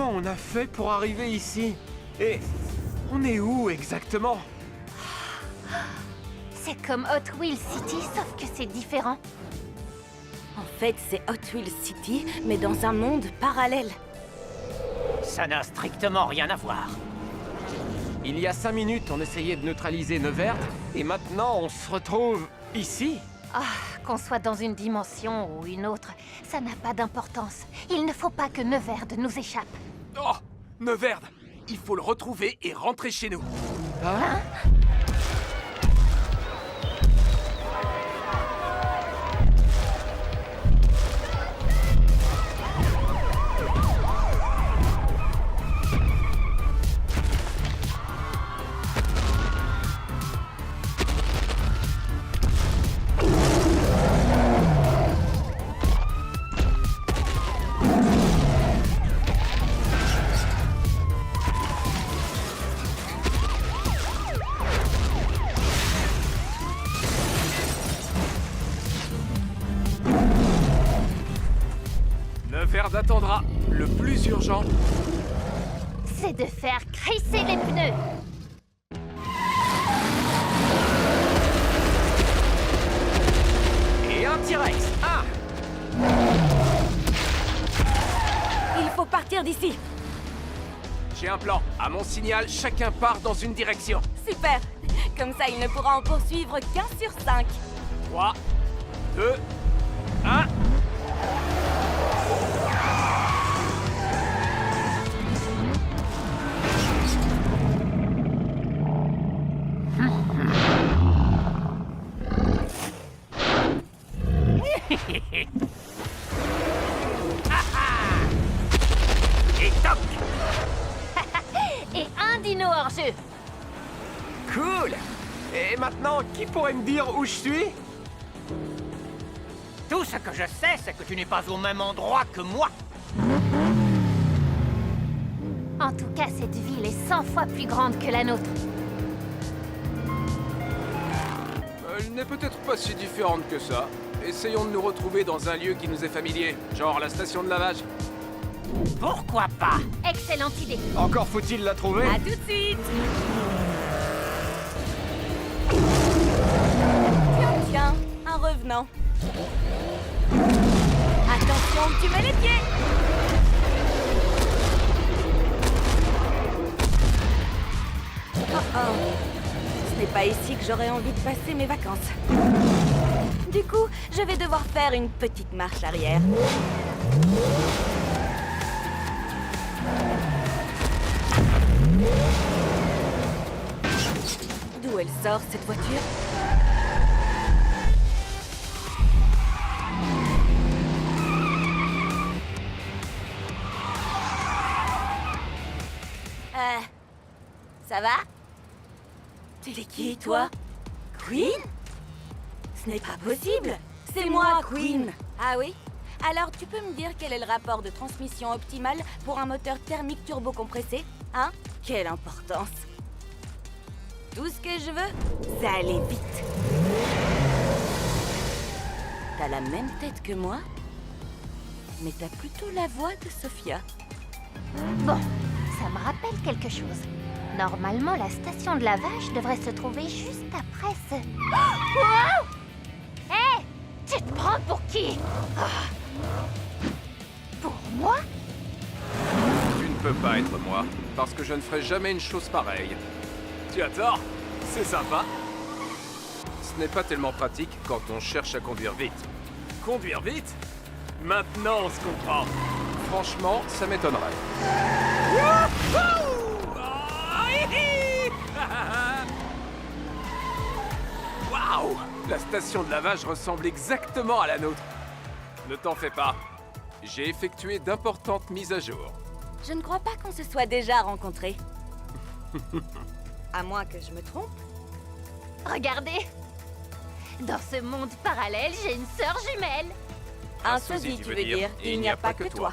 Comment on a fait pour arriver ici? Et on est où exactement? C'est comme Hot Wheels City, sauf que c'est différent. En fait, c'est Hot Wheels City, mais dans un monde parallèle. Ça n'a strictement rien à voir. Il y a 5 minutes, on essayait de neutraliser Neverd, et maintenant on se retrouve ici? Ah, qu'on soit dans une dimension ou une autre, ça n'a pas d'importance. Il ne faut pas que Neverd nous échappe. Oh, Neverd, il faut le retrouver et rentrer chez nous. Hein? Neverd attendra. Le plus urgent, C'est de faire crisser les pneus. Et un T-Rex! Ah! Il faut partir d'ici. j'ai un plan. À mon signal, chacun part dans une direction. Super. Comme ça, il ne pourra en poursuivre qu'un sur 5. 3, 2, 1... Et toc! Et un dino hors jeu. Cool! Et maintenant, qui pourrait me dire où je suis? Tout ce que je sais, c'est que tu n'es pas au même endroit que moi. En tout cas, cette ville est 100 fois plus grande que la nôtre. Elle n'est peut-être pas si différente que ça. Essayons de nous retrouver dans un lieu qui nous est familier, genre la station de lavage. Pourquoi pas? Excellente idée. Encore faut-il la trouver? À tout de suite. Tiens, tiens, un revenant. Attention, tu mets les pieds. Oh oh. Ce n'est pas ici que j'aurais envie de passer mes vacances. Du coup, je vais devoir faire une petite marche arrière. D'où elle sort, cette voiture? Ça va? T'es qui, toi? Queen? Ce n'est pas possible! C'est moi, Queen! Ah oui? Alors, tu peux me dire quel est le rapport de transmission optimal pour un moteur thermique turbocompressé? Hein? Quelle importance! Tout ce que je veux, c'est aller vite. T'as la même tête que moi, mais t'as plutôt la voix de Sophia. Bon, ça me rappelle quelque chose. Normalement, la station de lavage devrait se trouver juste après ce... Oh! Wow! Hé! Tu te prends pour qui? Ah! Pour moi? Tu ne peux pas être moi, parce que je ne ferai jamais une chose pareille. Tu as tort, c'est sympa. Ce n'est pas tellement pratique quand on cherche à conduire vite. Conduire vite? Maintenant on se comprend. Franchement, ça m'étonnerait. Waouh! La station de lavage ressemble exactement à la nôtre. Ne t'en fais pas. J'ai effectué d'importantes mises à jour. Je ne crois pas qu'on se soit déjà rencontrés. À moins que je me trompe. Regardez! Dans ce monde parallèle, j'ai une sœur jumelle. Un sosie, tu veux dire. Il n'y a pas que toi.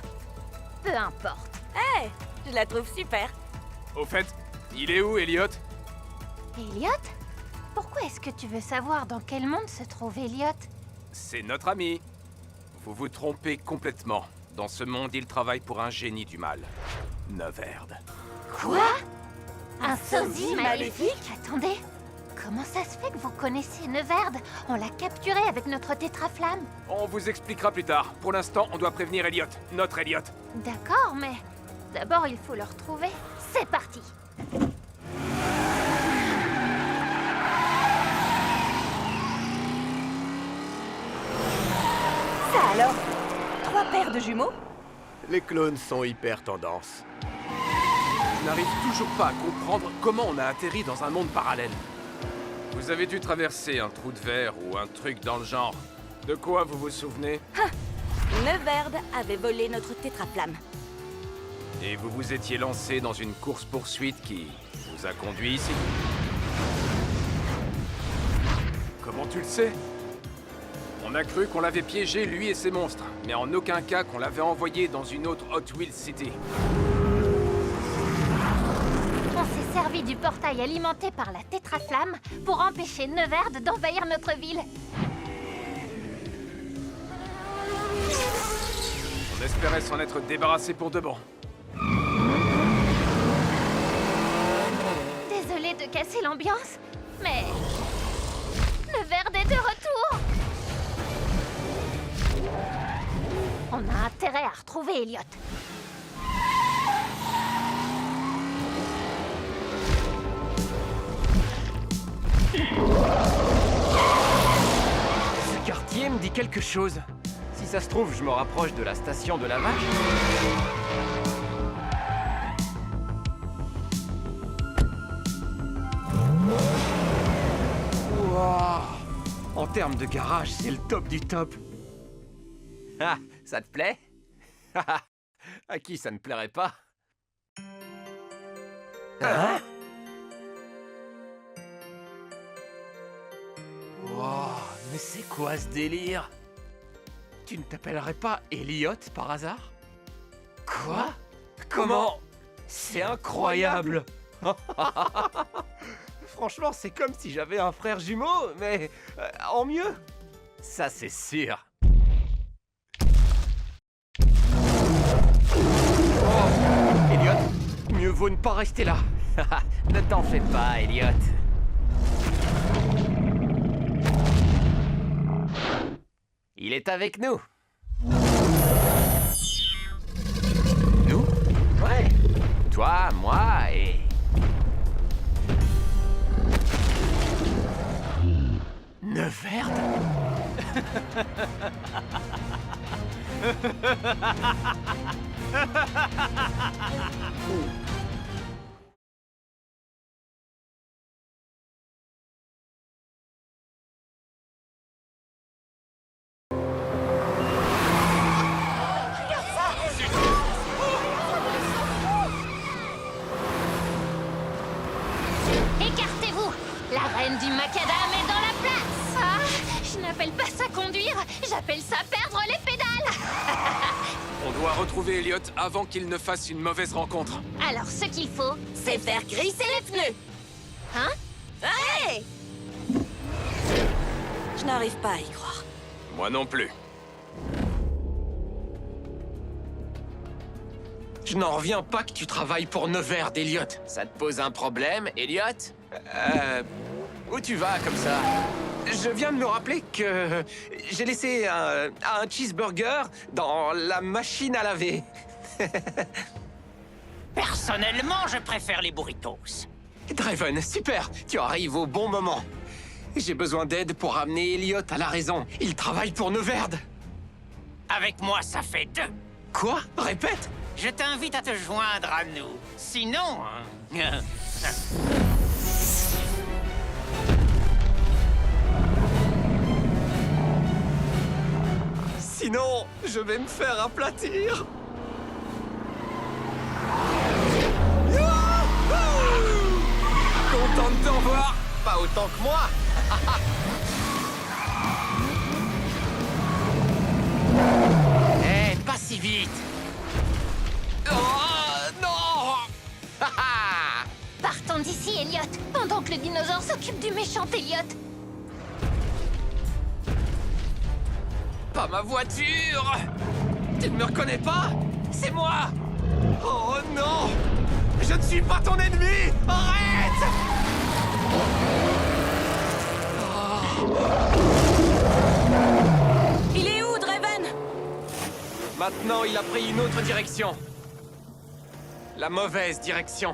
Peu importe. Hé, je la trouve super. Au fait, il est où, Elliot? Elliot? Pourquoi est-ce que tu veux savoir dans quel monde se trouve Elliot? C'est notre ami. Vous vous trompez complètement. Dans ce monde, il travaille pour un génie du mal. Neverd. Quoi? Un sosie sosie maléfique? Attendez, comment ça se fait que vous connaissez Neverd? On l'a capturé avec notre tétraflamme. On vous expliquera plus tard. Pour l'instant, on doit prévenir Elliot, notre Elliot. D'accord, mais d'abord il faut le retrouver. C'est parti! Ça alors? 3 paires de jumeaux? Les clones sont hyper tendance. Je n'arrive toujours pas à comprendre comment on a atterri dans un monde parallèle. Vous avez dû traverser un trou de verre ou un truc dans le genre. De quoi vous vous souvenez? Neverd avait volé notre tétraflamme. Et vous vous étiez lancé dans une course-poursuite qui vous a conduit ici. Comment tu le sais? On a cru qu'on l'avait piégé, lui et ses monstres, mais en aucun cas qu'on l'avait envoyé dans une autre Hot Wheels City. On s'est servi du portail alimenté par la tétraflamme pour empêcher Neverd d'envahir notre ville. On espérait s'en être débarrassé pour de bon. Désolée de casser l'ambiance, mais Neverd est de retour. On a intérêt à retrouver Elliot. Ce quartier me dit quelque chose. Si ça se trouve, je me rapproche de la station de la vache. Wouah. En termes de garage, c'est le top du top. Ah, ça te plaît? À qui ça ne plairait pas? Hein? Wow, mais c'est quoi ce délire? Tu ne t'appellerais pas Elliot par hasard? Quoi? Comment? C'est incroyable! Franchement, c'est comme si j'avais un frère jumeau, mais en mieux. Ça, c'est sûr. Oh, Elliot, mieux vaut ne pas rester là. Ne t'en fais pas, Elliot. Il est avec nous. Nous? Ouais. Toi, moi et... Neverd? Écartez-vous! La reine du macadam est dans la place! Ah, je n'appelle pas ça conduire, j'appelle ça perdre les pédales! On doit retrouver Elliot avant qu'il ne fasse une mauvaise rencontre. Alors ce qu'il faut, C'est faire grisser les pneus. hein? Hey! Je n'arrive pas à y croire. Moi non plus. Je n'en reviens pas que tu travailles pour Neverd, Elliot. Ça te pose un problème, Elliot? Où tu vas comme ça? Je viens de me rappeler que j'ai laissé un cheeseburger dans la machine à laver. Personnellement, je préfère les burritos. Draven, super, tu arrives au bon moment. J'ai besoin d'aide pour ramener Elliot à la raison. Il travaille pour Neverd. Avec moi, ça fait 2. Quoi? Répète. Je t'invite à te joindre à nous. Sinon... hein, Sinon, je vais me faire aplatir. Content de t'en voir. Pas autant que moi. Eh, pas si vite. Oh, non. Partons d'ici, Elliot, pendant que le dinosaure s'occupe du méchant Elliot. Pas ma voiture. Tu ne me reconnais pas? C'est moi. Oh non! Je ne suis pas ton ennemi! Arrête! Il est où, Draven? Maintenant, il a pris une autre direction. La mauvaise direction.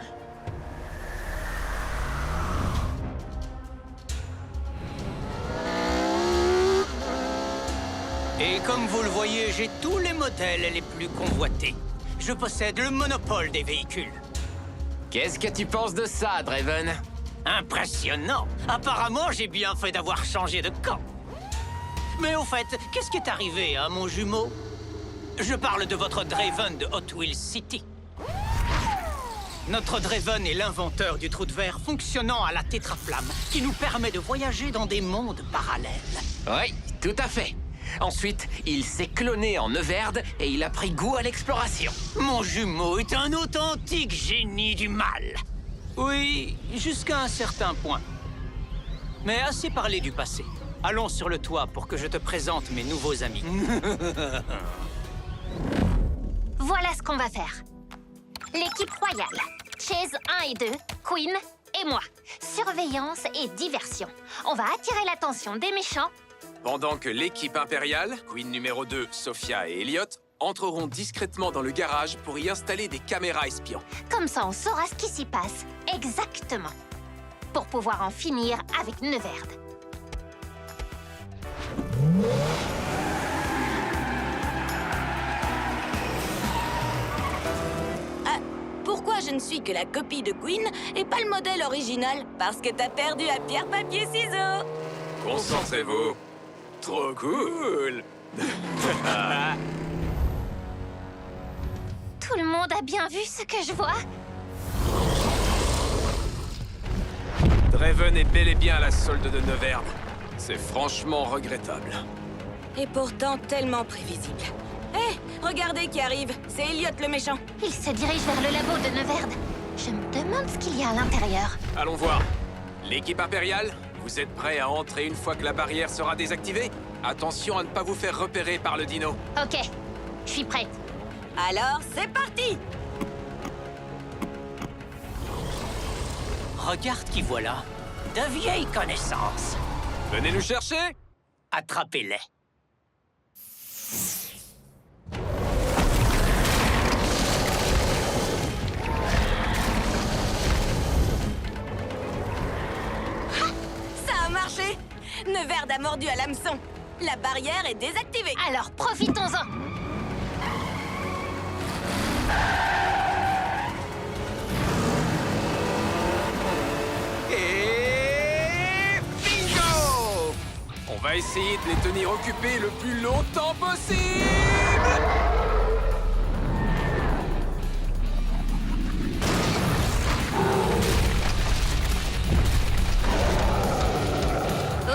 Et comme vous le voyez, j'ai tous les modèles les plus convoités. Je possède le monopole des véhicules. Qu'est-ce que tu penses de ça, Draven? Impressionnant! Apparemment, j'ai bien fait d'avoir changé de camp. Mais au fait, qu'est-ce qui est arrivé à mon jumeau? Je parle de votre Draven de Hot Wheels City. Notre Draven est l'inventeur du trou de verre fonctionnant à la tétraflamme, qui nous permet de voyager dans des mondes parallèles. Oui, tout à fait. Ensuite, il s'est cloné en Neverde et il a pris goût à l'exploration. Mon jumeau est un authentique génie du mal. Oui, jusqu'à un certain point. Mais assez parlé du passé. Allons sur le toit pour que je te présente mes nouveaux amis. Voilà ce qu'on va faire. L'équipe royale. Chase 1 et 2, Queen et moi. Surveillance et diversion. On va attirer l'attention des méchants. Pendant que l'équipe impériale, Queen numéro 2, Sophia et Elliot, entreront discrètement dans le garage pour y installer des caméras espions. Comme ça, on saura ce qui s'y passe. Exactement. Pour pouvoir en finir avec Neverde. Ah, pourquoi je ne suis que la copie de Queen et pas le modèle original? Parce que t'as perdu à pierre, papier, ciseaux. Concentrez-vous. Trop cool. Tout le monde a bien vu ce que je vois? Draven est bel et bien à la solde de Neverde. C'est franchement regrettable. Et pourtant tellement prévisible. Hé, regardez qui arrive. C'est Elliot le méchant. Il se dirige vers le labo de Neverde. Je me demande ce qu'il y a à l'intérieur. Allons voir. L'équipe impériale, vous êtes prêts à entrer une fois que la barrière sera désactivée? Attention à ne pas vous faire repérer par le dino. Ok, je suis prête. Alors, c'est parti. Regarde qui voilà. De vieilles connaissances. Venez nous chercher? Attrapez-les. Ça a marché. Neverde a mordu à l'hameçon. La barrière est désactivée. Alors, profitons-en. Et... bingo! On va essayer de les tenir occupés le plus longtemps possible! Oh!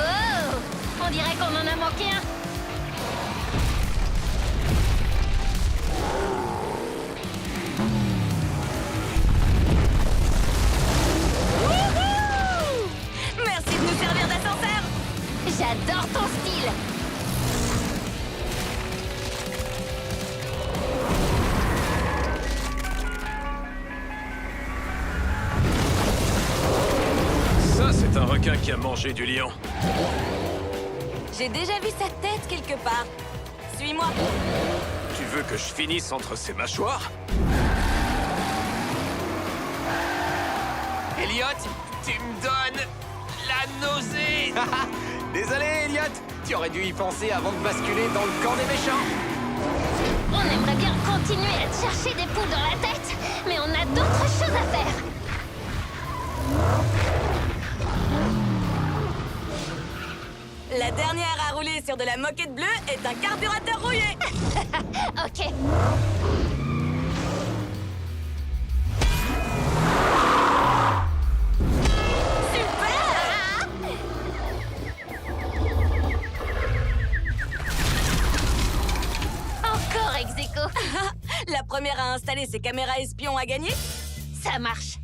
On dirait qu'on en a manqué un. Wouhou! Merci de nous servir d'ascenseur. J'adore ton style. Ça, c'est un requin qui a mangé du lion. J'ai déjà vu sa tête quelque part. Suis-moi. Tu veux que je finisse entre ses mâchoires? Elliot, tu me donnes la nausée. Désolé, Elliot. Tu aurais dû y penser avant de basculer dans le camp des méchants. On aimerait bien continuer à te chercher des poux dans la tête, mais on a d'autres choses à faire. La dernière à rouler sur de la moquette bleue est un carburateur rouillé. Ok. Super! Encore ex aequo. La première à installer ses caméras espions a gagné. Ça marche.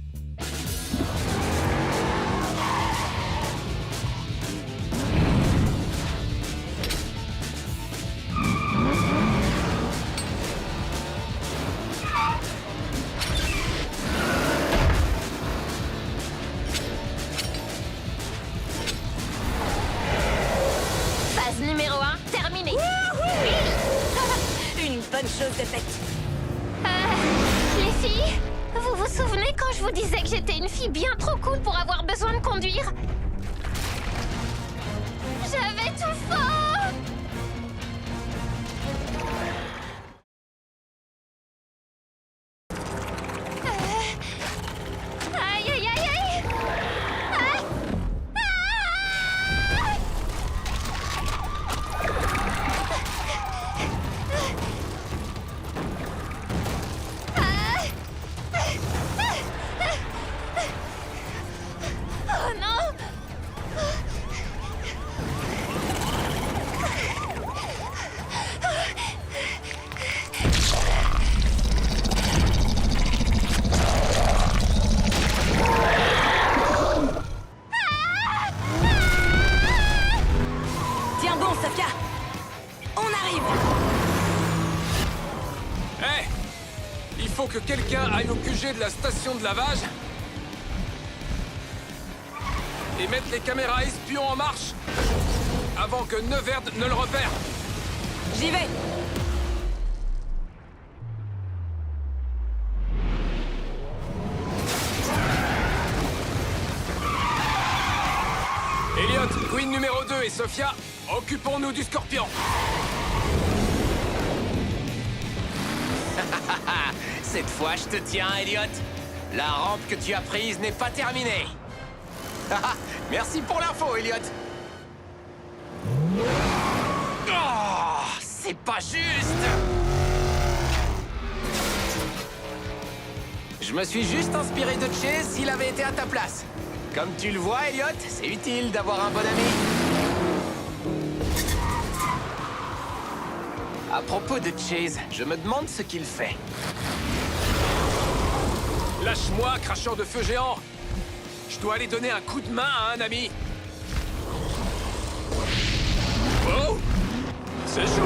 bonne chose de faite. Les filles, vous vous souvenez quand je vous disais que j'étais une fille bien trop cool pour avoir besoin de conduire? J'avais tout faux! Aïe, aïe, aïe, aïe! Ah! Oh non! Tiens bon, Sofia. On arrive. Hé! Il faut que quelqu'un aille au QG de la station de lavage et mette les caméras espions en marche avant que Neverd ne le repère. J'y vais. Elliot, Queen numéro 2 et Sofia, occupons-nous du Scorpion. Cette fois, je te tiens, Elliot. La rampe que tu as prise n'est pas terminée. Merci pour l'info, Elliot. Oh, c'est pas juste. Je me suis juste inspiré de Chase s'il avait été à ta place. Comme tu le vois, Elliot, c'est utile d'avoir un bon ami. À propos de Chase, je me demande ce qu'il fait. Lâche-moi, cracheur de feu géant. Je dois aller donner un coup de main à un ami. Oh! C'est chaud!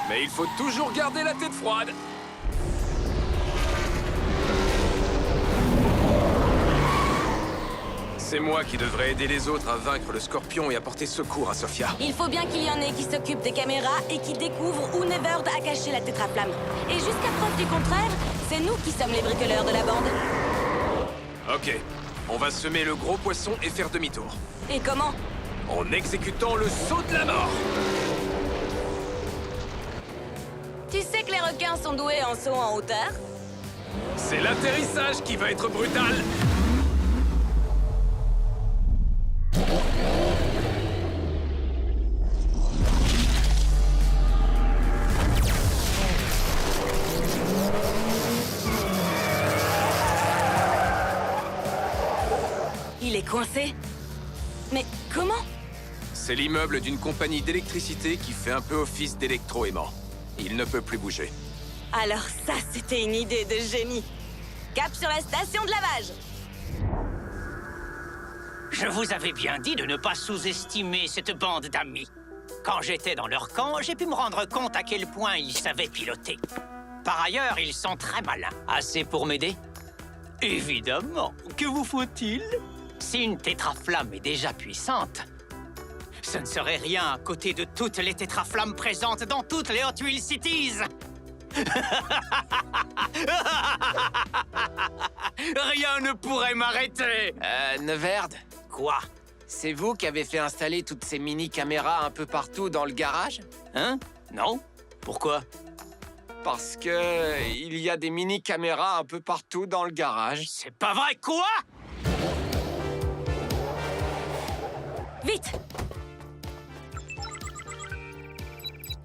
Mais il faut toujours garder la tête froide. C'est moi qui devrais aider les autres à vaincre le Scorpion et apporter secours à Sofia. Il faut bien qu'il y en ait qui s'occupent des caméras et qui découvrent où Neverd a caché la tétraflamme. Et jusqu'à preuve du contraire, c'est nous qui sommes les bricoleurs de la bande. Ok, on va semer le gros poisson et faire demi-tour. Et comment? En exécutant le saut de la mort. Tu sais que les requins sont doués en saut en hauteur? C'est l'atterrissage qui va être brutal. Il est coincé? Mais comment? C'est l'immeuble d'une compagnie d'électricité qui fait un peu office d'électro-aimant. Il ne peut plus bouger. Alors ça, c'était une idée de génie. Cap sur la station de lavage. Je vous avais bien dit de ne pas sous-estimer cette bande d'amis. Quand j'étais dans leur camp, j'ai pu me rendre compte à quel point ils savaient piloter. Par ailleurs, ils sont très malins. Assez pour m'aider? Évidemment. Que vous faut-il? Si une tétraflamme est déjà puissante, ce ne serait rien à côté de toutes les tétraflammes présentes dans toutes les Hot Wheels Cities. Rien ne pourrait m'arrêter. Neverd, Quoi? c'est vous qui avez fait installer toutes ces mini-caméras un peu partout dans le garage? Hein? Non? Pourquoi? Parce que il y a des mini-caméras un peu partout dans le garage. C'est pas vrai, quoi? Vite!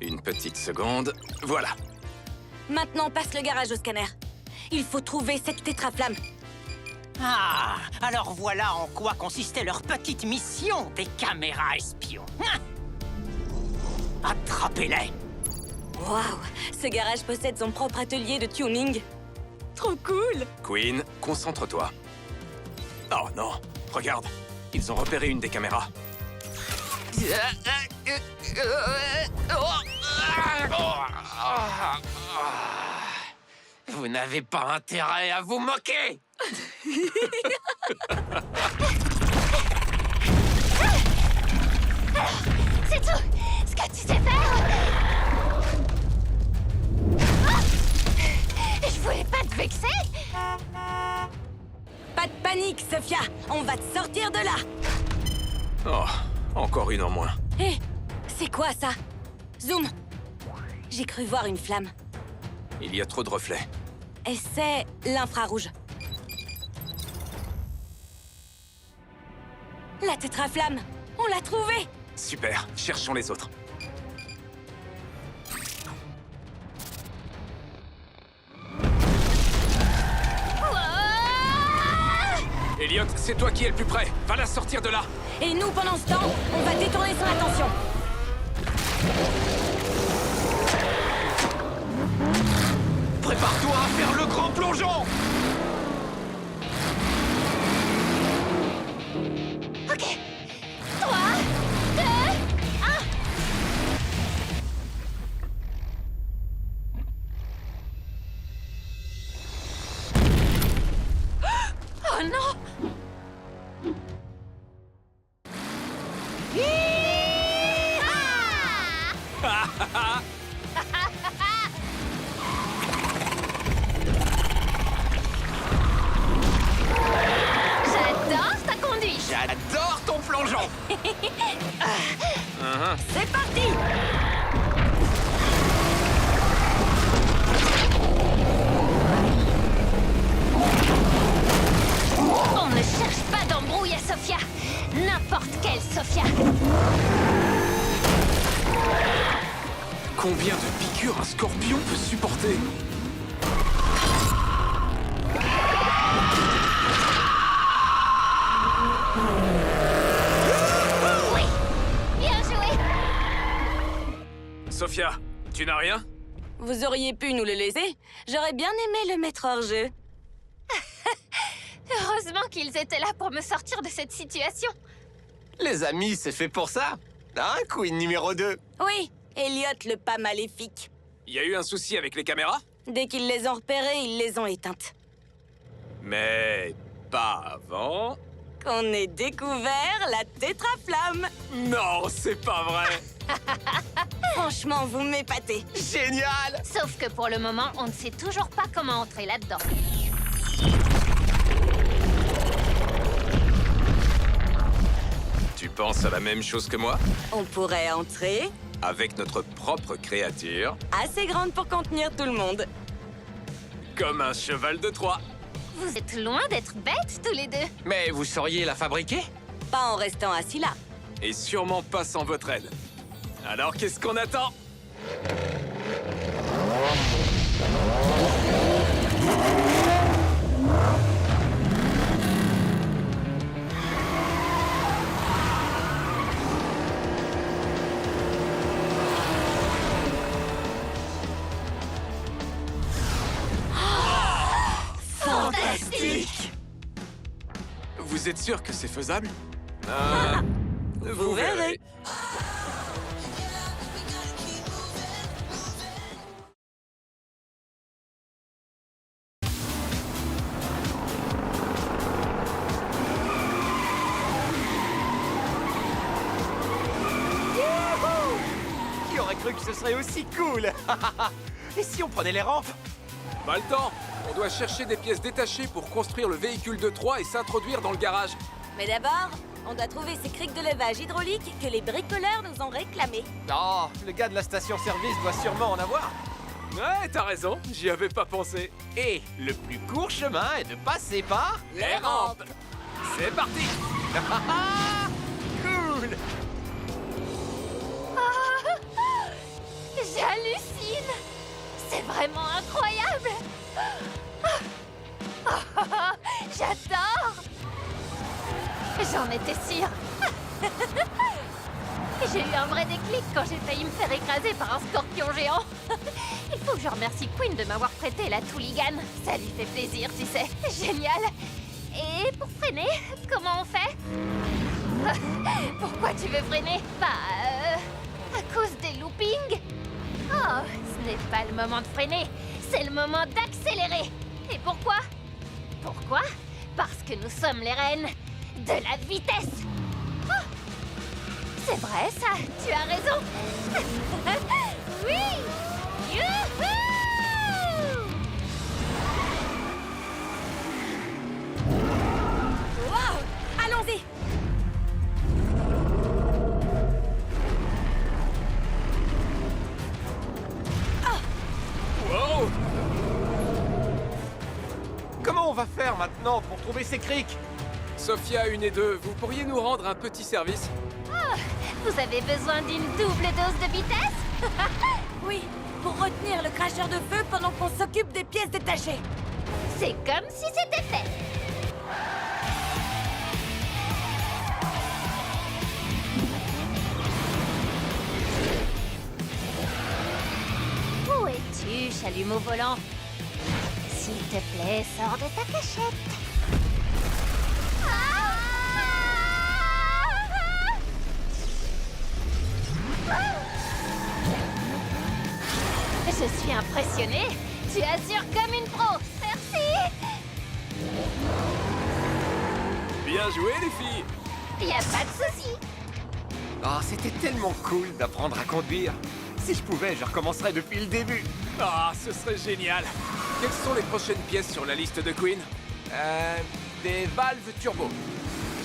Une petite seconde. Voilà. Maintenant, passe le garage au scanner. Il faut trouver cette tétraflamme. Ah, alors voilà en quoi consistait leur petite mission des caméras espions. Attrapez-les! Waouh! Ce garage possède son propre atelier de tuning. Trop cool! Queen, concentre-toi. Oh non, regarde. Ils ont repéré une des caméras. Vous n'avez pas intérêt à vous moquer. C'est tout ce que tu sais faire. Ah, je voulais pas te vexer. Pas de panique, Sophia. On va te sortir de là. Oh, encore une en moins. Hé, c'est quoi ça? Zoom. J'ai cru voir une flamme. Il y a trop de reflets. Et c'est l'infrarouge. La tétraflamme. On l'a trouvée. Super, cherchons les autres. Elliot, c'est toi qui es le plus près. Va la sortir de là. Et nous, pendant ce temps, on va détourner son attention. Prépare-toi à faire le grand plongeon! Ok. 3, 2, 1. Oh non! J'adore ta conduite. J'adore ton plongeon! C'est parti. On ne cherche pas d'embrouille à Sophia. N'importe quelle Sophia. Combien de piqûres un scorpion peut supporter? Oui. Bien joué. Sophia, tu n'as rien? Vous auriez pu nous le laisser. J'aurais bien aimé le mettre hors jeu. Heureusement qu'ils étaient là pour me sortir de cette situation. Les amis, c'est fait pour ça. Hein, Queen numéro 2? Oui, Elliot le pas maléfique. Il y a eu un souci avec les caméras? Dès qu'ils les ont repérées, ils les ont éteintes. Mais pas avant. Qu'on ait découvert la tétraflamme. Non, c'est pas vrai. Franchement, vous m'épatez. Génial! Sauf que pour le moment, on ne sait toujours pas comment entrer là-dedans. Tu penses à la même chose que moi? On pourrait entrer, Avec notre propre créature, assez grande pour contenir tout le monde. comme un cheval de Troie. Vous êtes loin d'être bêtes tous les deux. Mais vous sauriez la fabriquer? Pas en restant assis là. Et sûrement pas sans votre aide. Alors qu'est-ce qu'on attend? Fantastique! Vous êtes sûr que c'est faisable? Vous verrez. Qui aurait cru que ce serait aussi cool? Et si on prenait les rampes? Pas le temps. On doit chercher des pièces détachées pour construire le véhicule de Troie et s'introduire dans le garage. Mais d'abord, on doit trouver ces criques de levage hydraulique que les bricoleurs nous ont réclamées. Oh, le gars de la station-service doit sûrement en avoir. Ouais, t'as raison, j'y avais pas pensé. Et le plus court chemin est de passer par... Les rampes. C'est parti. Cool! J'hallucine! C'est vraiment incroyable! J'adore! J'en étais sûre! J'ai eu un vrai déclic quand j'ai failli me faire écraser par un scorpion géant! Il faut que je remercie Queen de m'avoir prêté la Tooligan. Ça lui fait plaisir, tu sais. Génial! Et pour freiner, comment on fait? Pourquoi tu veux freiner? À cause des loopings? Oh, ce n'est pas le moment de freiner, c'est le moment d'accélérer. Et pourquoi? Pourquoi? Parce que nous sommes les reines de la vitesse. C'est vrai, ça. Tu as raison. Oui. Youhou! Wow! Allons-y! Wow! Comment on va faire maintenant pour trouver ces criques? Sophia 1 et 2, vous pourriez nous rendre un petit service? Vous avez besoin d'une double dose de vitesse? Oui, pour retenir le cracheur de feu pendant qu'on s'occupe des pièces détachées. C'est comme si c'était fait. Où es-tu, chalumeau volant? S'il te plaît, sors de ta cachette. Je suis impressionnée. Tu assures comme une pro. Merci. Bien joué, les filles! Y a pas de souci. Oh, c'était tellement cool d'apprendre à conduire. Si je pouvais, je recommencerais depuis le début. Ah, ce serait génial! Quelles sont les prochaines pièces sur la liste de Queen? Des valves turbo.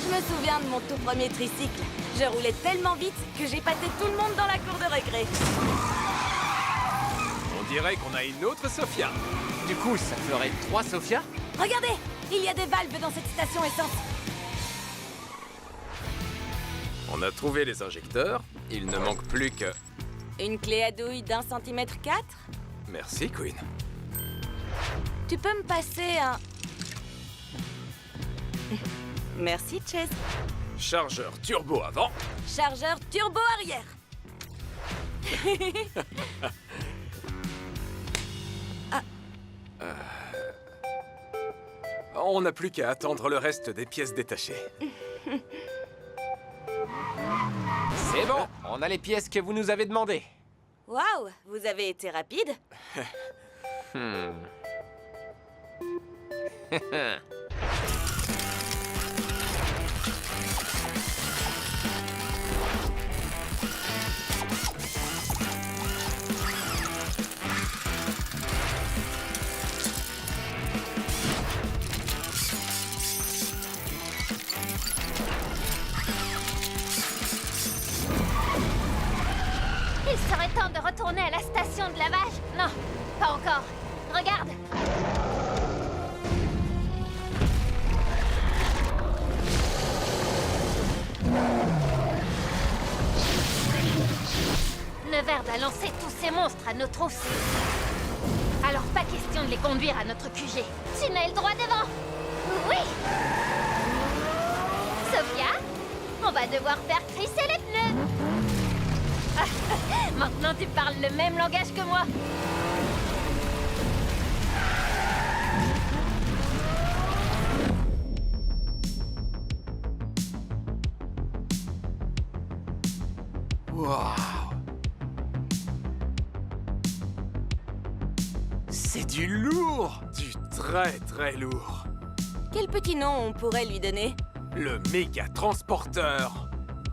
Je me souviens de mon tout premier tricycle. Je roulais tellement vite que j'ai passé tout le monde dans la cour de récré. On dirait qu'on a une autre Sophia. Du coup, ça ferait 3 Sophia? Regardez, il y a des valves dans cette station essence. On a trouvé les injecteurs. Il ne manque plus que... Une clé à douille d'1 cm 4. Merci, Queen. Tu peux me passer un... Merci, Chase. Chargeur turbo avant. Chargeur turbo arrière. On n'a plus qu'à attendre le reste des pièces détachées. C'est bon, on a les pièces que vous nous avez demandées. Waouh, vous avez été rapide. Il serait temps de retourner à la station de lavage. Non, pas encore. Regarde. Neverd a lancé tous ces monstres à nos trousses. Alors pas question de les conduire à notre QG. Tunnel droit devant. Oui. Sophia, on va devoir faire crisser les pneus. Maintenant, tu parles le même langage que moi. Waouh! C'est du lourd! Du très très lourd. Quel petit nom on pourrait lui donner? Le méga transporteur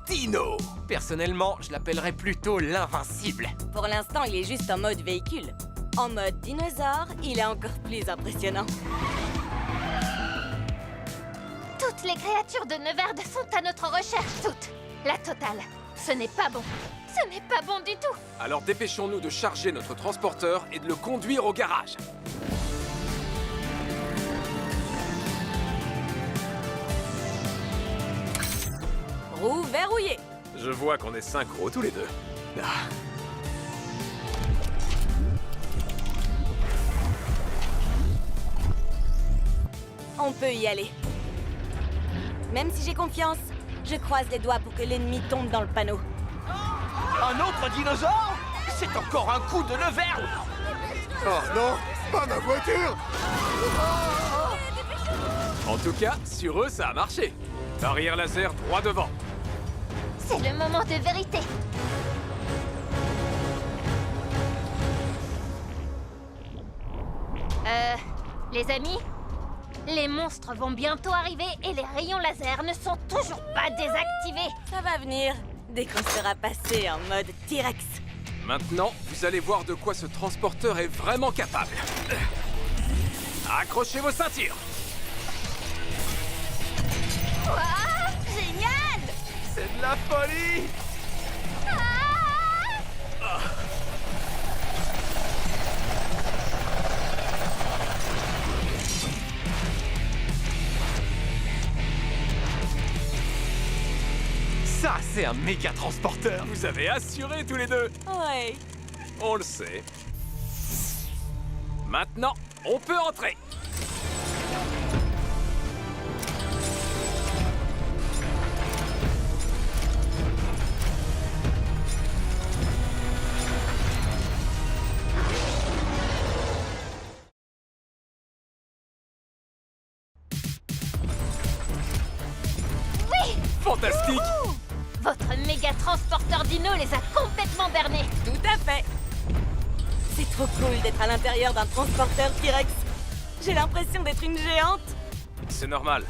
Dino. Personnellement, je l'appellerais plutôt l'invincible. Pour l'instant, il est juste en mode véhicule. En mode dinosaure, il est encore plus impressionnant. Toutes les créatures de Neverd sont à notre recherche, toutes. La totale. Ce n'est pas bon. Ce n'est pas bon du tout. Alors dépêchons-nous de charger notre transporteur et de le conduire au garage. Roue verrouillée. Je vois qu'on est synchro tous les deux. Ah. On peut y aller. Même si j'ai confiance, je croise les doigts pour que l'ennemi tombe dans le panneau. Un autre dinosaure? C'est encore un coup de Neverd! Oh non, pas ma voiture! En tout cas, sur eux, ça a marché. Arrière laser droit devant. C'est le moment de vérité. Les amis, les monstres vont bientôt arriver et les rayons laser ne sont toujours pas désactivés. Ça va venir. dès qu'on sera passé en mode T-Rex. Maintenant, vous allez voir de quoi ce transporteur est vraiment capable. Accrochez vos ceintures. Waouh, génial! C'est de la folie! Ça, c'est un méga transporteur! Vous avez assuré tous les deux. Ouais. On le sait. Maintenant, on peut entrer. Oui! Fantastique. Votre méga transporteur dino les a complètement bernés. Tout à fait. C'est trop cool d'être à l'intérieur d'un transporteur T-Rex. J'ai l'impression d'être une géante. C'est normal.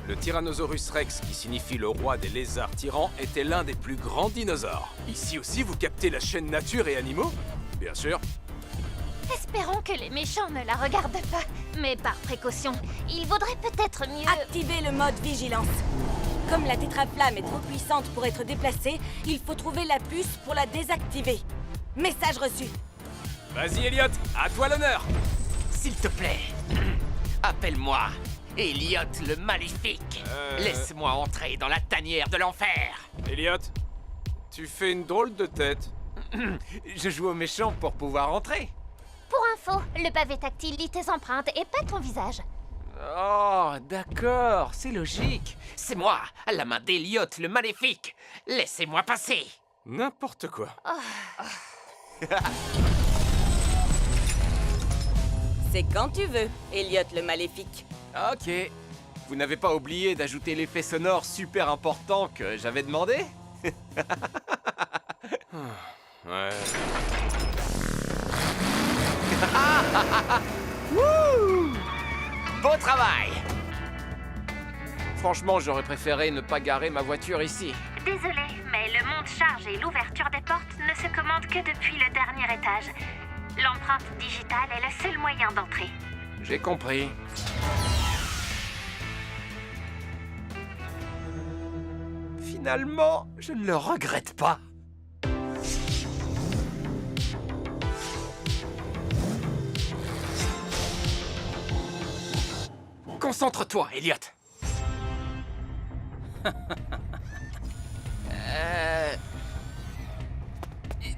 Le Tyrannosaurus Rex, qui signifie le roi des lézards tyrans, était l'un des plus grands dinosaures. Ici aussi, vous captez la chaîne Nature et Animaux? Bien sûr. Espérons que les méchants ne la regardent pas. Mais par précaution, il vaudrait peut-être mieux... Activez le mode vigilance. Comme la tétraflamme est trop puissante pour être déplacée, il faut trouver la puce pour la désactiver. Message reçu. Vas-y, Elliot, à toi l'honneur. S'il te plaît, appelle-moi Elliot le Maléfique. Laisse-moi entrer dans la tanière de l'enfer. Elliot, tu fais une drôle de tête. Je joue au méchant pour pouvoir entrer. Pour info, le pavé tactile lit tes empreintes et pas ton visage. Oh, d'accord, c'est logique. C'est moi, à la main d'Elliot le Maléfique. Laissez-moi passer. N'importe quoi. C'est quand tu veux, Elliot le Maléfique. Ok. Vous n'avez pas oublié d'ajouter l'effet sonore super important que j'avais demandé? Ouais. Beau travail! Franchement, j'aurais préféré ne pas garer ma voiture ici. Désolé, mais le monte-charge et l'ouverture des portes ne se commandent que depuis le dernier étage. L'empreinte digitale est le seul moyen d'entrer. J'ai compris. Finalement, je ne le regrette pas. Concentre-toi, Elliot.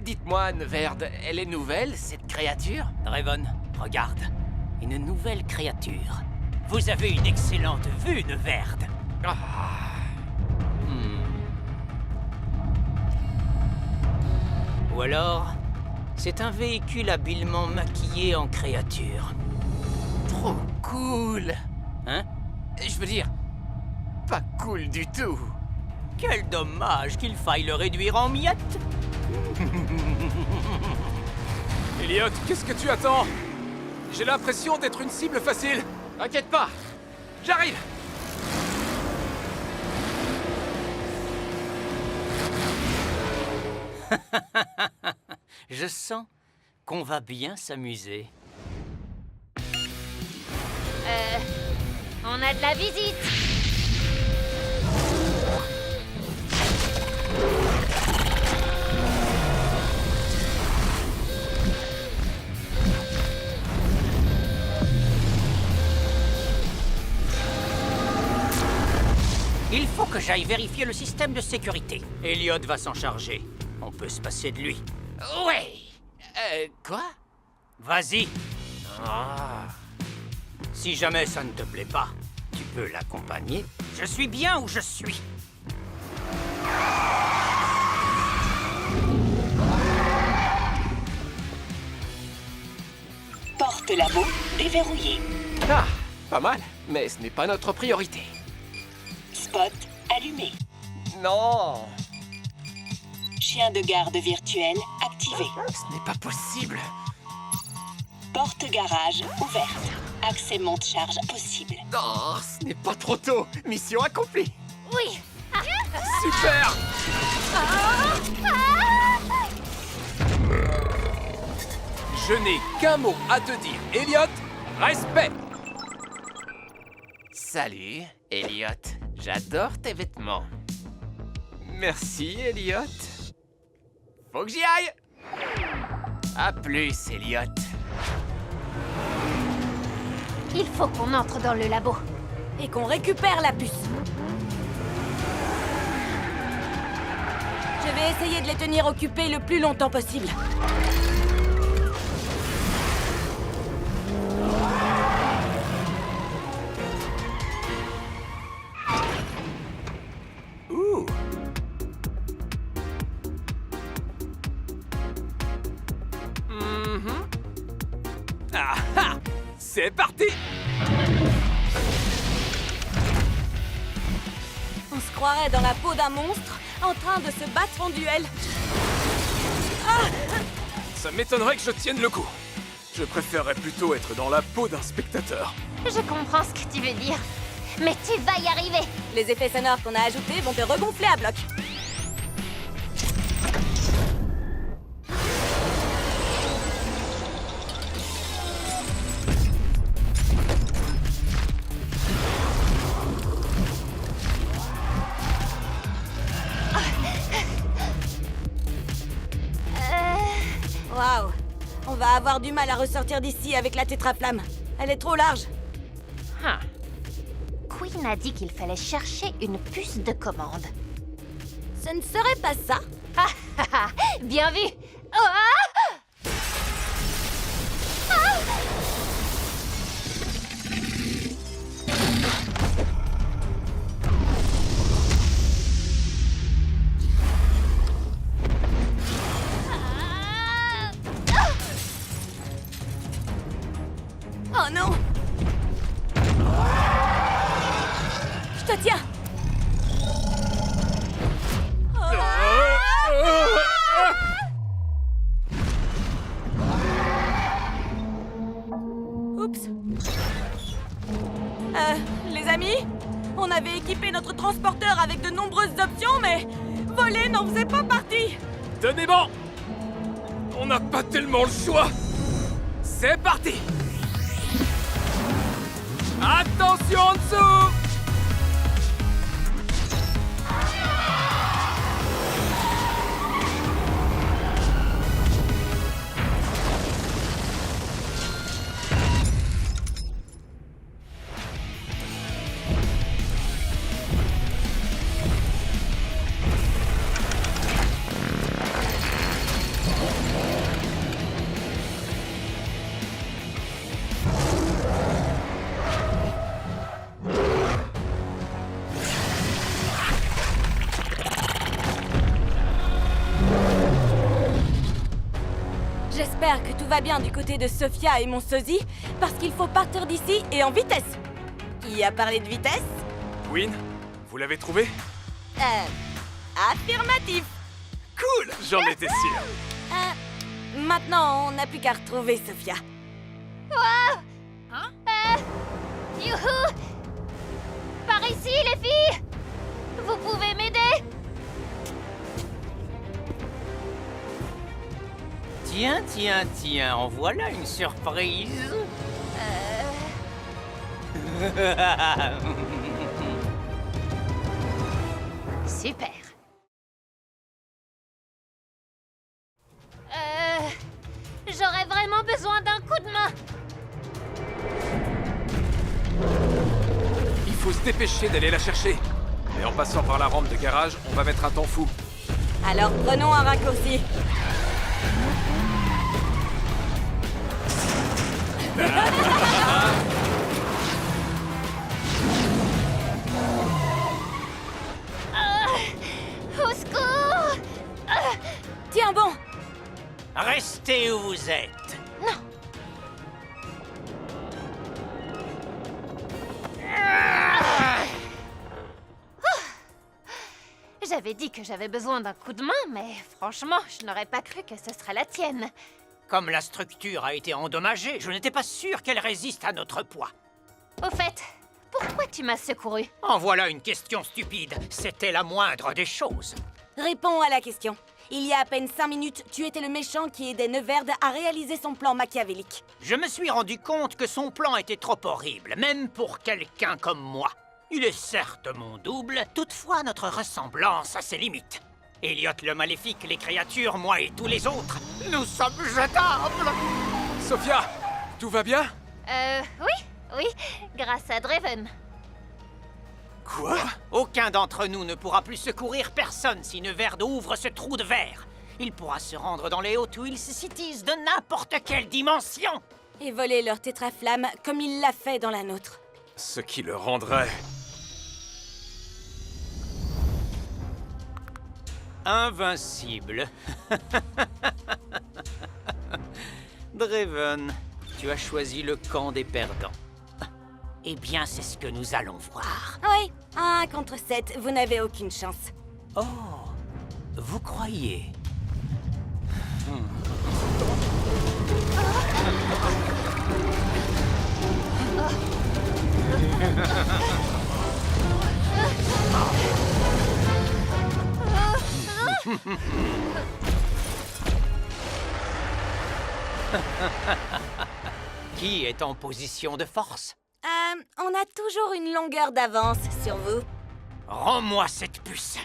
Dites-moi, Neverd, elle est nouvelle, cette créature? Draven, regarde. Une nouvelle créature. Vous avez une excellente vue, Neverd. Ah, Ou alors, c'est un véhicule habilement maquillé en créature. trop cool. Hein? Je veux dire, pas cool du tout. Quel dommage qu'il faille le réduire en miettes. Elliot, qu'est-ce que tu attends? J'ai l'impression d'être une cible facile. T'inquiète pas, j'arrive. Je sens qu'on va bien s'amuser. On a de la visite. Il faut que j'aille vérifier le système de sécurité. Elliot va s'en charger. On peut se passer de lui. Ouais. Quoi? Vas-y. Ah. Si jamais ça ne te plaît pas, tu peux l'accompagner. Je suis bien où je suis. Porte labo déverrouillée. Ah, pas mal, mais ce n'est pas notre priorité. Spot allumé. Non, Chien de garde virtuel activé. ce n'est pas possible. Porte garage ouverte. Accès monte-charge possible. Non, ce n'est pas trop tôt. Mission accomplie. Oui. Super! Je n'ai qu'un mot à te dire, Elliot. Respect. Salut, Elliot. J'adore tes vêtements. Merci, Elliot. Faut que j'y aille. À plus, Elliot. Il faut qu'on entre dans le labo. Et qu'on récupère la puce. Je vais essayer de les tenir occupés le plus longtemps possible. Ouh. Ah ah. C'est parti. On se croirait dans la peau d'un monstre en train de se battre en duel. Ça m'étonnerait que je tienne le coup. Je préférerais plutôt être dans la peau d'un spectateur. Je comprends ce que tu veux dire. Mais tu vas y arriver. Les effets sonores qu'on a ajoutés vont te regonfler à bloc. Waouh! On va avoir du mal à ressortir d'ici avec la tétraflamme. Elle est trop large. Hein. Queen a dit qu'il fallait chercher une puce de commande. Ce ne serait pas ça? Ah, ah, ah, bien vu. Oh, ah. Oh non! Je te tiens! Oups. Les amis, on avait équipé notre transporteur avec de nombreuses options, mais voler n'en faisait pas partie. Tenez bon. On n'a pas tellement le choix. C'est parti. Attention en dessous. J'espère que tout va bien du côté de Sophia et mon sosie, parce qu'il faut partir d'ici et en vitesse. Qui a parlé de vitesse? Queen, vous l'avez trouvé? Affirmatif. Cool, j'en étais sûr. Maintenant, on n'a plus qu'à retrouver Sophia. Youhou! Par ici, les filles! Vous pouvez m'aider? Tiens, en voilà une surprise. Super. J'aurais vraiment besoin d'un coup de main. Il faut se dépêcher d'aller la chercher. Et en passant par la rampe de garage, on va mettre un temps fou. Alors prenons un raccourci. Au secours! Tiens bon. Restez où vous êtes. Non. J'avais dit que j'avais besoin d'un coup de main, mais franchement, je n'aurais pas cru que ce serait la tienne. Comme la structure a été endommagée, je n'étais pas sûr qu'elle résiste à notre poids. Au fait, pourquoi tu m'as secouru? En voilà une question stupide. C'était la moindre des choses. Réponds à la question. Il y a à peine 5 minutes, tu étais le méchant qui aidait Neverd à réaliser son plan machiavélique. Je me suis rendu compte que son plan était trop horrible, même pour quelqu'un comme moi. Il est certes mon double, toutefois notre ressemblance a ses limites. Elliot le maléfique, les créatures, moi et tous les autres, nous sommes jetables. Sophia, tout va bien? Oui, grâce à Draven. Quoi? Aucun d'entre nous ne pourra plus secourir personne si Neverd ouvre ce trou de verre. Il pourra se rendre dans les Hot Wheels Cities de n'importe quelle dimension. Et voler leur tétraflamme comme il l'a fait dans la nôtre. Ce qui le rendrait... Invincible. Draven, tu as choisi le camp des perdants. Eh bien, c'est ce que nous allons voir. Oui, 1 contre 7, vous n'avez aucune chance. Oh, vous croyez? Qui est en position de force? On a toujours une longueur d'avance sur vous. Rends-moi cette puce.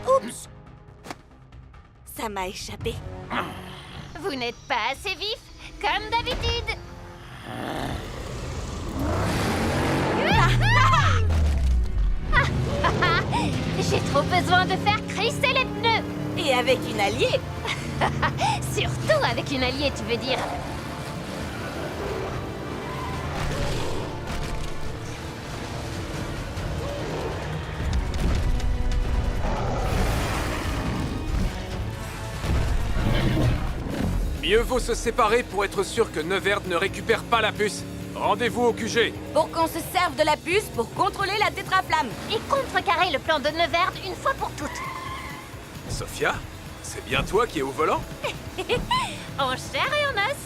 Oups! Ça m'a échappé. Vous n'êtes pas assez vif, comme d'habitude. J'ai trop besoin de faire crisser les pneus. Et avec une alliée. Surtout avec une alliée, tu veux dire. Mieux vaut se séparer pour être sûr que Neverd ne récupère pas la puce. Rendez-vous au QG. Pour qu'on se serve de la puce pour contrôler la tétraflamme. Et contrecarrer le plan de Neverd une fois pour toutes. Sophia, c'est bien toi qui es au volant? En chair et en os.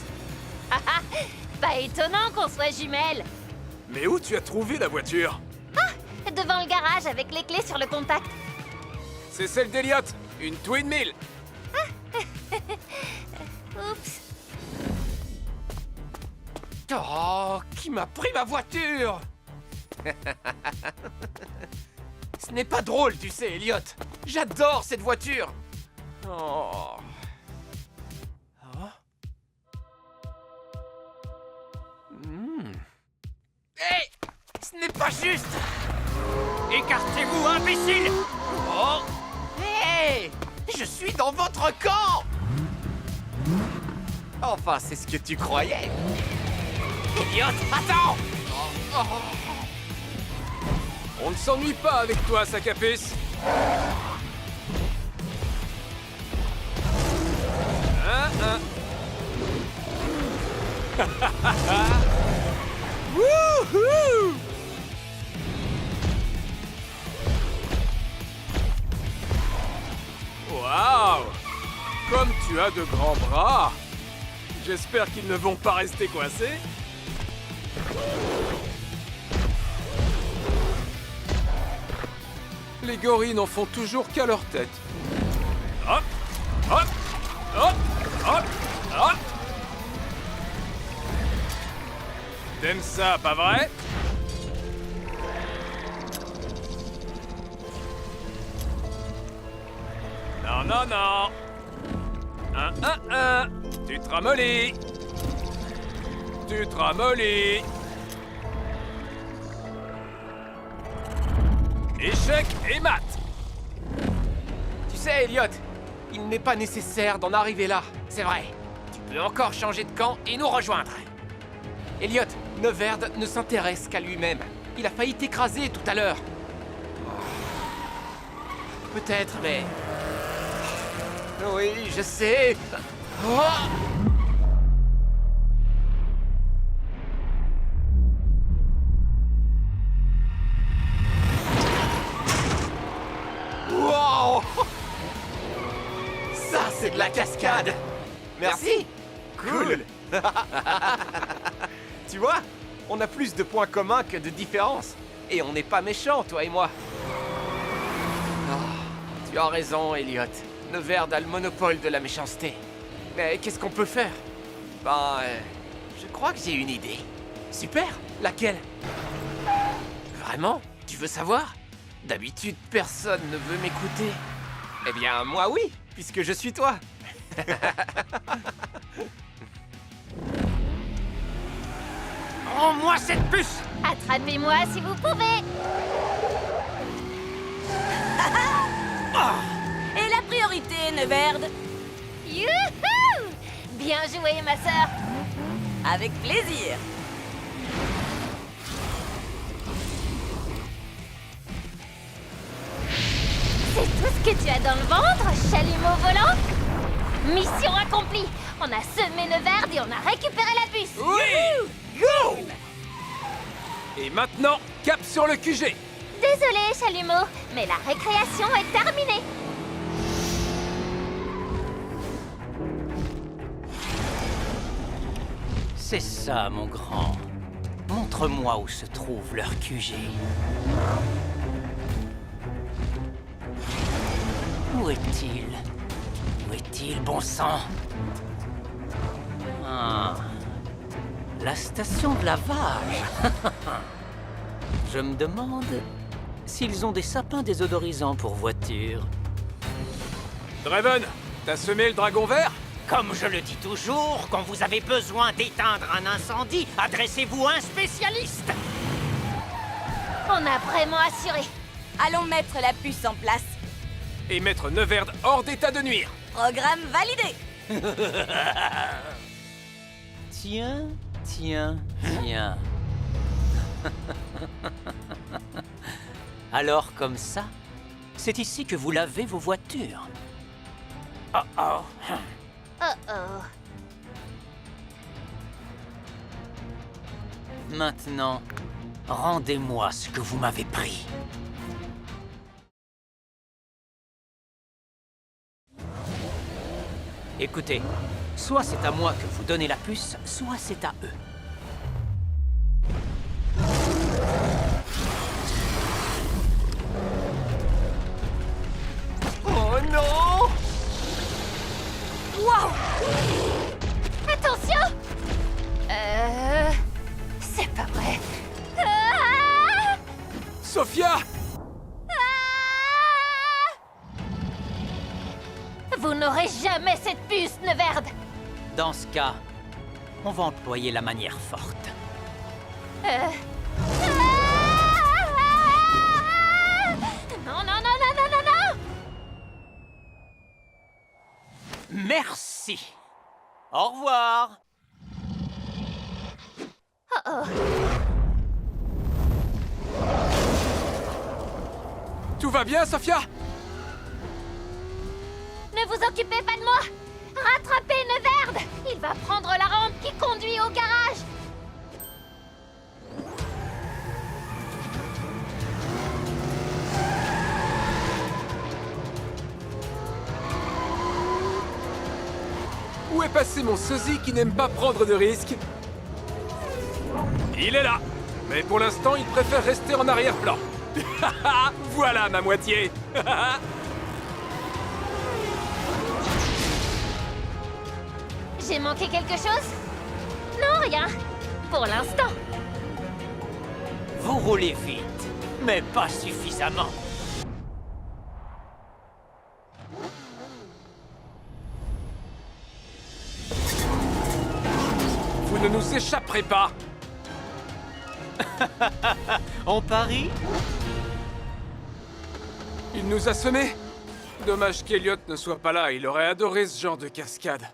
Pas étonnant qu'on soit jumelles. Mais où tu as trouvé la voiture? Devant le garage avec les clés sur le contact. C'est celle d'Elliot, une Twin Mill. Oups. Oh, qui m'a pris ma voiture? Ce n'est pas drôle, tu sais, Elliot. J'adore cette voiture. Oh. Hé! Ce n'est pas juste! Écartez-vous, imbécile! Oh! Hé! Je suis dans votre camp! Enfin, c'est ce que tu croyais. Elliot, attends! On ne s'ennuie pas avec toi, sac à puce. Wouhou! Waouh! Comme tu as de grands bras! J'espère qu'ils ne vont pas rester coincés. Les gorilles n'en font toujours qu'à leur tête. Hop! Hop! Hop! Hop! Hop! T'aimes ça, pas vrai? Non, non, non! Tu te ramollis! Tu te ramollis! Échec et mat! Tu sais, Elliot, il n'est pas nécessaire d'en arriver là. C'est vrai. Tu peux encore changer de camp et nous rejoindre. Elliot, Neverd ne s'intéresse qu'à lui-même. Il a failli t'écraser tout à l'heure. Peut-être, mais... Oui, je sais. Oh! Wow! Ça, c'est de la cascade. Merci. Cool. Tu vois, on a plus de points communs que de différences. Et on n'est pas méchants, toi et moi. Tu as raison, Elliot. Neverd a le monopole de la méchanceté. Mais qu'est-ce qu'on peut faire? Je crois que j'ai une idée. Super. Laquelle? Vraiment? Tu veux savoir? D'habitude, personne ne veut m'écouter. Eh bien, moi oui, puisque je suis toi. Rends-moi cette puce! Attrapez-moi si vous pouvez. Et la priorité, Neverd? Youhou! Bien joué, ma sœur. Avec plaisir. C'est tout ce que tu as dans le ventre, chalumeau volant? Mission accomplie. On a semé Neverd et on a récupéré la puce. Oui! Go! Et maintenant, cap sur le QG. Désolé, chalumeau, mais la récréation est terminée. C'est ça, mon grand. Montre-moi où se trouve leur QG. Où est-il? Où est-il, bon sang? Ah, la station de lavage. Je me demande s'ils ont des sapins désodorisants pour voiture. Draven, t'as semé le dragon vert? Comme je le dis toujours, quand vous avez besoin d'éteindre un incendie, adressez-vous à un spécialiste. On a vraiment assuré. Allons mettre la puce en place. Et mettre Neverd hors d'état de nuire. Programme validé. Tiens, tiens, tiens. Alors comme ça, c'est ici que vous lavez vos voitures. Oh oh. Oh oh. Maintenant, rendez-moi ce que vous m'avez pris. Écoutez, soit c'est à moi que vous donnez la puce, soit c'est à eux. Oh non! Wow! Attention! C'est pas vrai. Ah! Sophia! Vous n'aurez jamais cette puce, Neverd. Dans ce cas, on va employer la manière forte. Non, non, non, non, non, non, non! Merci. Au revoir. Oh oh. Tout va bien, Sophia? Ne vous occupez pas de moi! Rattrapez Neverd! Il va prendre la rampe qui conduit au garage! Où est passé mon sosie qui n'aime pas prendre de risques? Il est là. Mais pour l'instant, il préfère rester en arrière-plan. Voilà ma moitié. J'ai manqué quelque chose? Non, rien. Pour l'instant. Vous roulez vite, mais pas suffisamment. Vous ne nous échapperez pas. On parie? Il nous a semés. Dommage qu'Eliot ne soit pas là, il aurait adoré ce genre de cascade.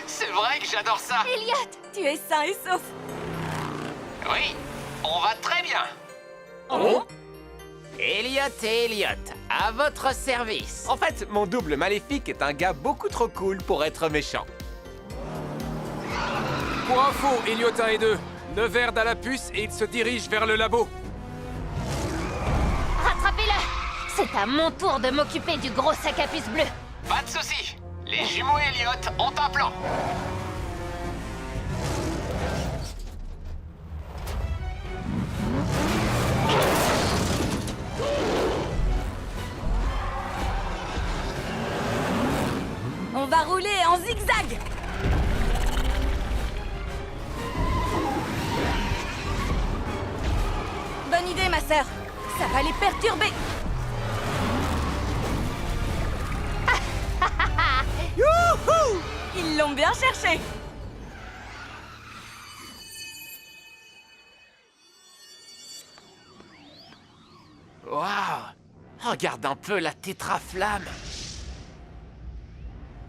C'est vrai que j'adore ça. Elliot! Tu es sain et sauf. Oui, on va très bien. Oh? Elliot et Elliot, à votre service. En fait, mon double maléfique est un gars beaucoup trop cool pour être méchant. Pour info, Eliot 1 et 2, Neverd a la puce et il se dirige vers le labo. Rattrapez-le! C'est à mon tour de m'occuper du gros sac à puce bleu. Pas de soucis. Les jumeaux Elliot ont un plan. va rouler en zigzag. Bonne idée, ma sœur. Ça va les perturber. Youhou! Ils l'ont bien cherché. Waouh! Regarde un peu la tétraflamme.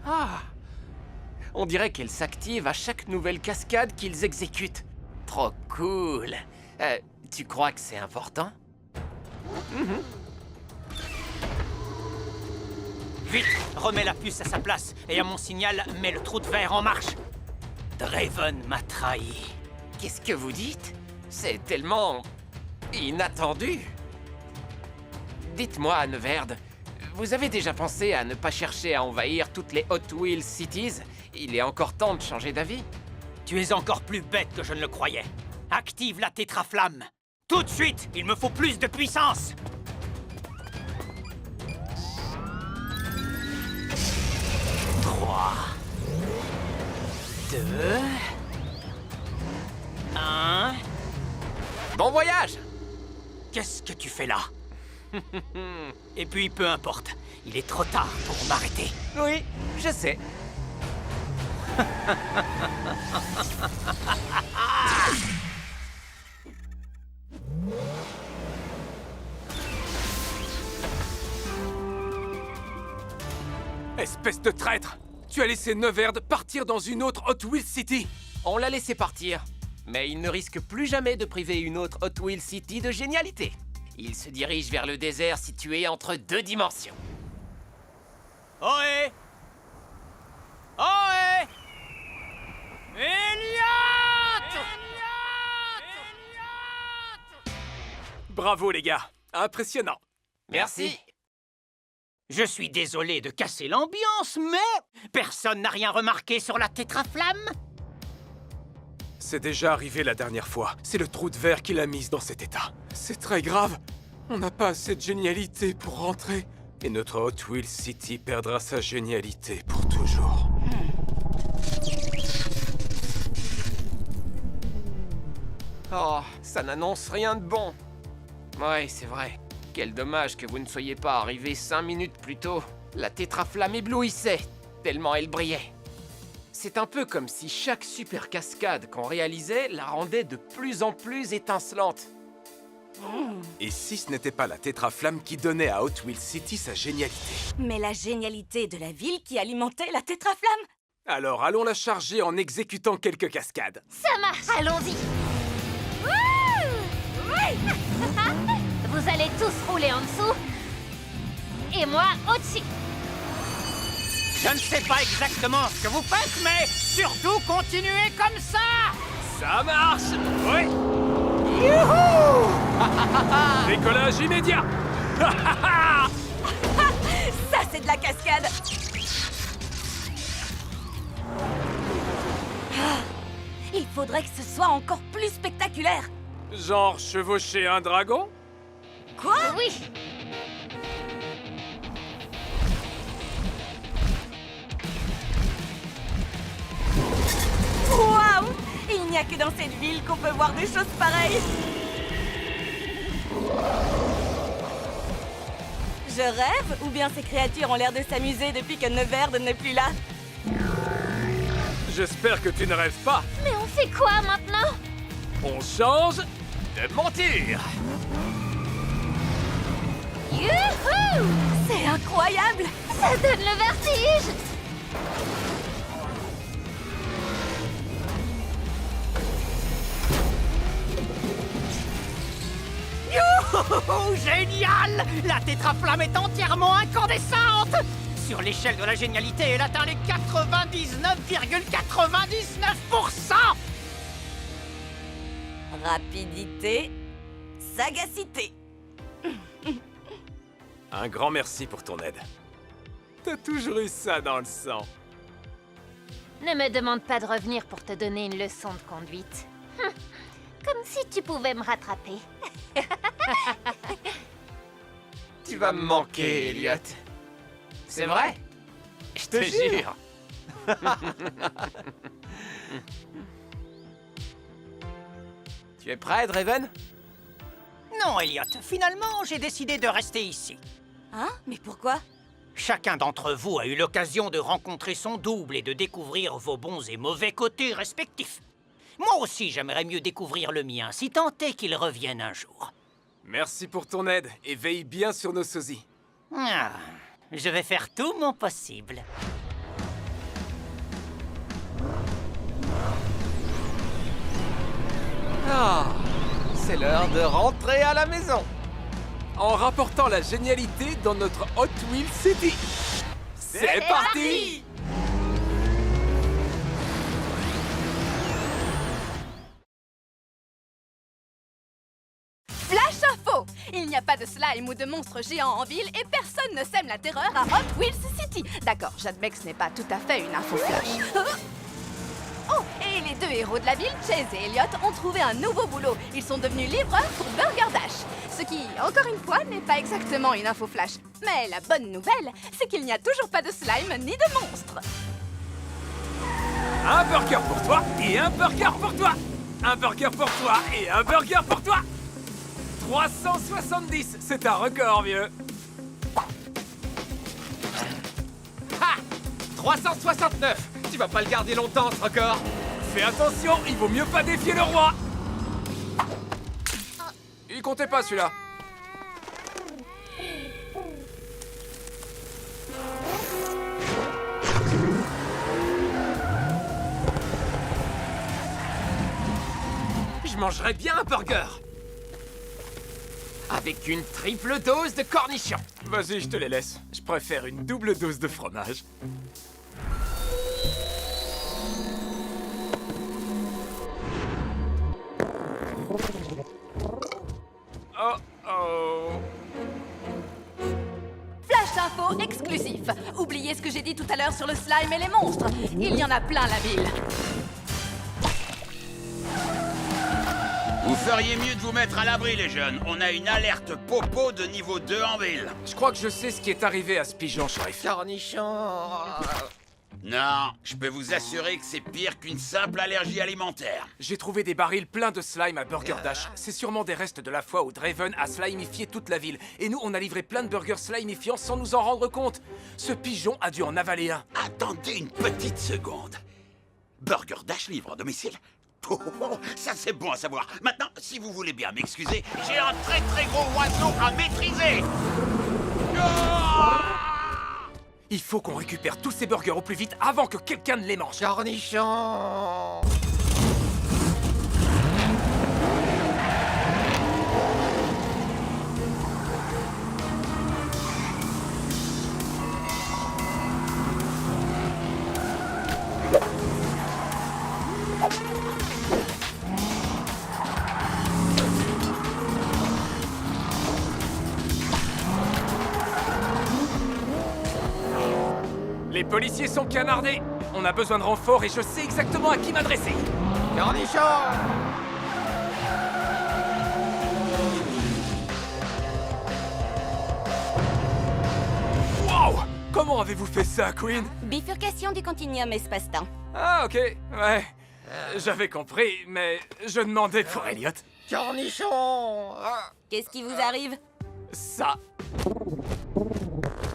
Ah! On dirait qu'elle s'active à chaque nouvelle cascade qu'ils exécutent. Trop cool! Tu crois que c'est important? Vite, remets la puce à sa place et à mon signal, mets le trou de verre en marche. Draven m'a trahi. Qu'est-ce que vous dites? C'est tellement... inattendu. Dites-moi, Neverd, vous avez déjà pensé à ne pas chercher à envahir toutes les Hot Wheels Cities? Il est encore temps de changer d'avis. Tu es encore plus bête que je ne le croyais. Active la tétraflamme. Tout de suite, il me faut plus de puissance. Trois... 2... 1... Bon voyage! Qu'est-ce que tu fais là? Et puis, peu importe. Il est trop tard pour m'arrêter. Oui, je sais. Espèce de traître! Tu as laissé Neverd partir dans une autre Hot Wheels City! On l'a laissé partir. Mais il ne risque plus jamais de priver une autre Hot Wheels City de génialité. Il se dirige vers le désert situé entre deux dimensions. Ohé! Ohé! Elliot! Bravo les gars! Impressionnant! Merci. Je suis désolé de casser l'ambiance, mais personne n'a rien remarqué sur la tétraflamme. C'est déjà arrivé la dernière fois. C'est le trou de verre qui l'a mise dans cet état. C'est très grave. On n'a pas assez de génialité pour rentrer. Et notre Hot Wheels City perdra sa génialité pour toujours. Oh, ça n'annonce rien de bon. Ouais, c'est vrai. Quel dommage que vous ne soyez pas arrivé 5 minutes plus tôt. La tétraflamme éblouissait, tellement elle brillait. C'est un peu comme si chaque super cascade qu'on réalisait la rendait de plus en plus étincelante. Et si ce n'était pas la tétraflamme qui donnait à Hot Wheels City sa génialité? Mais la génialité de la ville qui alimentait la tétraflamme. Alors allons la charger en exécutant quelques cascades. Ça marche. Allons-y. Vous allez tous rouler en dessous. Et moi, au-dessus. Je ne sais pas exactement ce que vous faites, mais surtout continuez comme ça! Ça marche! Oui! Décollage immédiat! Ça, c'est de la cascade. Il faudrait que ce soit encore plus spectaculaire. Genre chevaucher un dragon? Quoi? Oui. Waouh! Il n'y a que dans cette ville qu'on peut voir des choses pareilles. Je rêve, ou bien ces créatures ont l'air de s'amuser depuis que Neverd n'est plus là. J'espère que tu ne rêves pas. Mais on fait quoi maintenant? On change De monture! Youhou! C'est incroyable! Ça donne le vertige! Youhou! Génial! La tétraflamme est entièrement incandescente! Sur l'échelle de la génialité, elle atteint les 99,99%! Rapidité, sagacité. Un grand merci pour ton aide. T'as toujours eu ça dans le sang. Ne me demande pas de revenir pour te donner une leçon de conduite. Comme si tu pouvais me rattraper. Tu vas me manquer, Elliot. C'est vrai? Je te jure. Tu es prêt, Draven? Non, Elliot, finalement, j'ai décidé de rester ici. Hein? Mais pourquoi? Chacun d'entre vous a eu l'occasion de rencontrer son double et de découvrir vos bons et mauvais côtés respectifs. Moi aussi, j'aimerais mieux découvrir le mien, si tant est qu'il revienne un jour. Merci pour ton aide et veille bien sur nos sosies. Ah, je vais faire tout mon possible. Ah, c'est l'heure de rentrer à la maison. En rapportant la génialité dans notre Hot Wheels City. C'est parti! Flash info! Il n'y a pas de slime ou de monstres géants en ville et personne ne sème la terreur à Hot Wheels City. D'accord, j'admets que ce n'est pas tout à fait une info flash. Oh, et les deux héros de la ville, Chase et Elliot, ont trouvé un nouveau boulot. Ils sont devenus livreurs pour Burger Dash. Ce qui, encore une fois, n'est pas exactement une info flash. Mais la bonne nouvelle, c'est qu'il n'y a toujours pas de slime ni de monstres. Un burger pour toi et un burger pour toi. Un burger pour toi et un burger pour toi. 370, c'est un record, vieux. Ha! 369! Tu vas pas le garder longtemps, ce record! Fais attention, il vaut mieux pas défier le roi. Il comptait pas, celui-là. Je mangerais bien un burger! Avec une triple dose de cornichons! Vas-y, je te les laisse. Je préfère une double dose de fromage. Oh oh. Flash info exclusif. Oubliez ce que j'ai dit tout à l'heure sur le slime et les monstres. Il y en a plein la ville. Vous feriez mieux de vous mettre à l'abri, les jeunes. On a une alerte popo de niveau 2 en ville. Je crois que je sais ce qui est arrivé à ce pigeon, shérif. Cornichons... Non, je peux vous assurer que c'est pire qu'une simple allergie alimentaire. J'ai trouvé des barils pleins de slime à Burger Dash. C'est sûrement des restes de la fois où Draven a slimifié toute la ville. Et nous, on a livré plein de burgers slimifiants sans nous en rendre compte. Ce pigeon a dû en avaler un. Attendez une petite seconde. Burger Dash livre à domicile? Oh, ça c'est bon à savoir. Maintenant, si vous voulez bien m'excuser, j'ai un très très gros oiseau à maîtriser. Il faut qu'on récupère tous ces burgers au plus vite avant que quelqu'un ne les mange. Cornichons... Les policiers sont canardés. On a besoin de renforts et je sais exactement à qui m'adresser. Cornichons! Wow! Comment avez-vous fait ça, Queen? Bifurcation du continuum espace-temps. Ah, ok, ouais. J'avais compris, mais je demandais pour Elliot. Cornichons! Qu'est-ce qui vous arrive? Ça.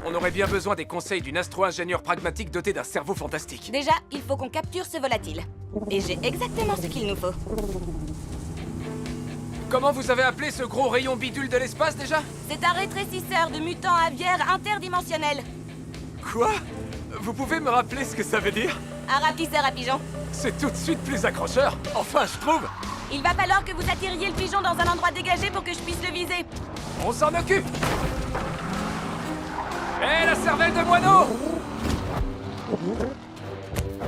On aurait bien besoin des conseils d'une astro-ingénieure pragmatique dotée d'un cerveau fantastique. Déjà, il faut qu'on capture ce volatile. Et j'ai exactement ce qu'il nous faut. Comment vous avez appelé ce gros rayon bidule de l'espace, déjà? C'est un rétrécisseur de mutants aviaires interdimensionnels. Quoi? Vous pouvez me rappeler ce que ça veut dire? Un rapetisseur à pigeons. C'est tout de suite plus accrocheur. Enfin, je trouve. Il va falloir que vous attiriez le pigeon dans un endroit dégagé pour que je puisse le viser. On s'en occupe. Hé, la cervelle de moineau!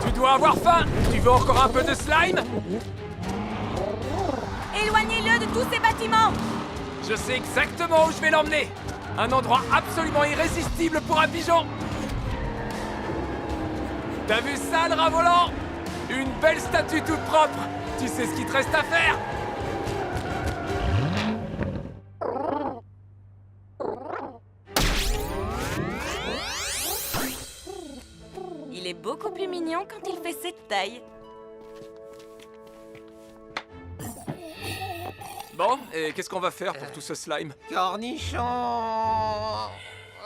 Tu dois avoir faim! Tu veux encore un peu de slime? Éloignez-le de tous ces bâtiments! Je sais exactement où je vais l'emmener! Un endroit absolument irrésistible pour un pigeon! T'as vu ça, le rat volant? Une belle statue toute propre! Tu sais ce qu'il te reste à faire? Il est beaucoup plus mignon taille. Bon, et qu'est-ce qu'on va faire pour tout ce slime? Cornichon.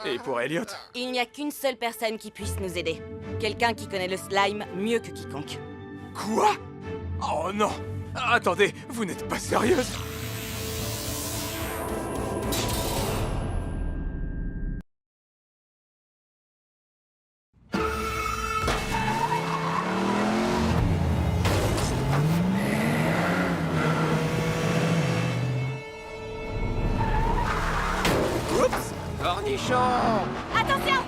Et pour Elliot? Il n'y a qu'une seule personne qui puisse nous aider. Quelqu'un qui connaît le slime mieux que quiconque. Quoi? Oh non! Attendez, vous n'êtes pas sérieuse? Oups. Cornichon. Attention!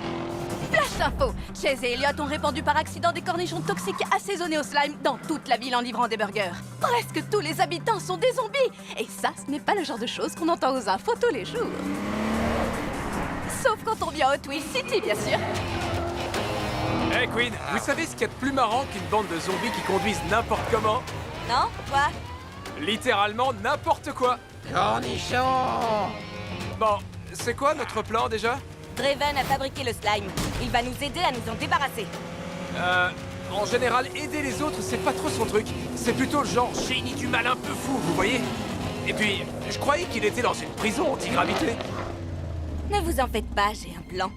Flash d'info! Chase et Elliot ont répandu par accident des cornichons toxiques assaisonnés au slime dans toute la ville en livrant des burgers. Presque tous les habitants sont des zombies! Et ça, ce n'est pas le genre de choses qu'on entend aux infos tous les jours. Sauf quand on vient à Hot Wheels City, bien sûr. Hey Queen, vous savez ce qu'il y a de plus marrant qu'une bande de zombies qui conduisent n'importe comment? Non? Toi? Littéralement n'importe quoi! Cornichon. Bon, c'est quoi notre plan déjà? Draven a fabriqué le slime. Il va nous aider à nous en débarrasser. En général, aider les autres, c'est pas trop son truc. C'est plutôt le genre génie du mal un peu fou, vous voyez? Et puis, je croyais qu'il était dans une prison anti-gravité. Ne vous en faites pas, j'ai un plan.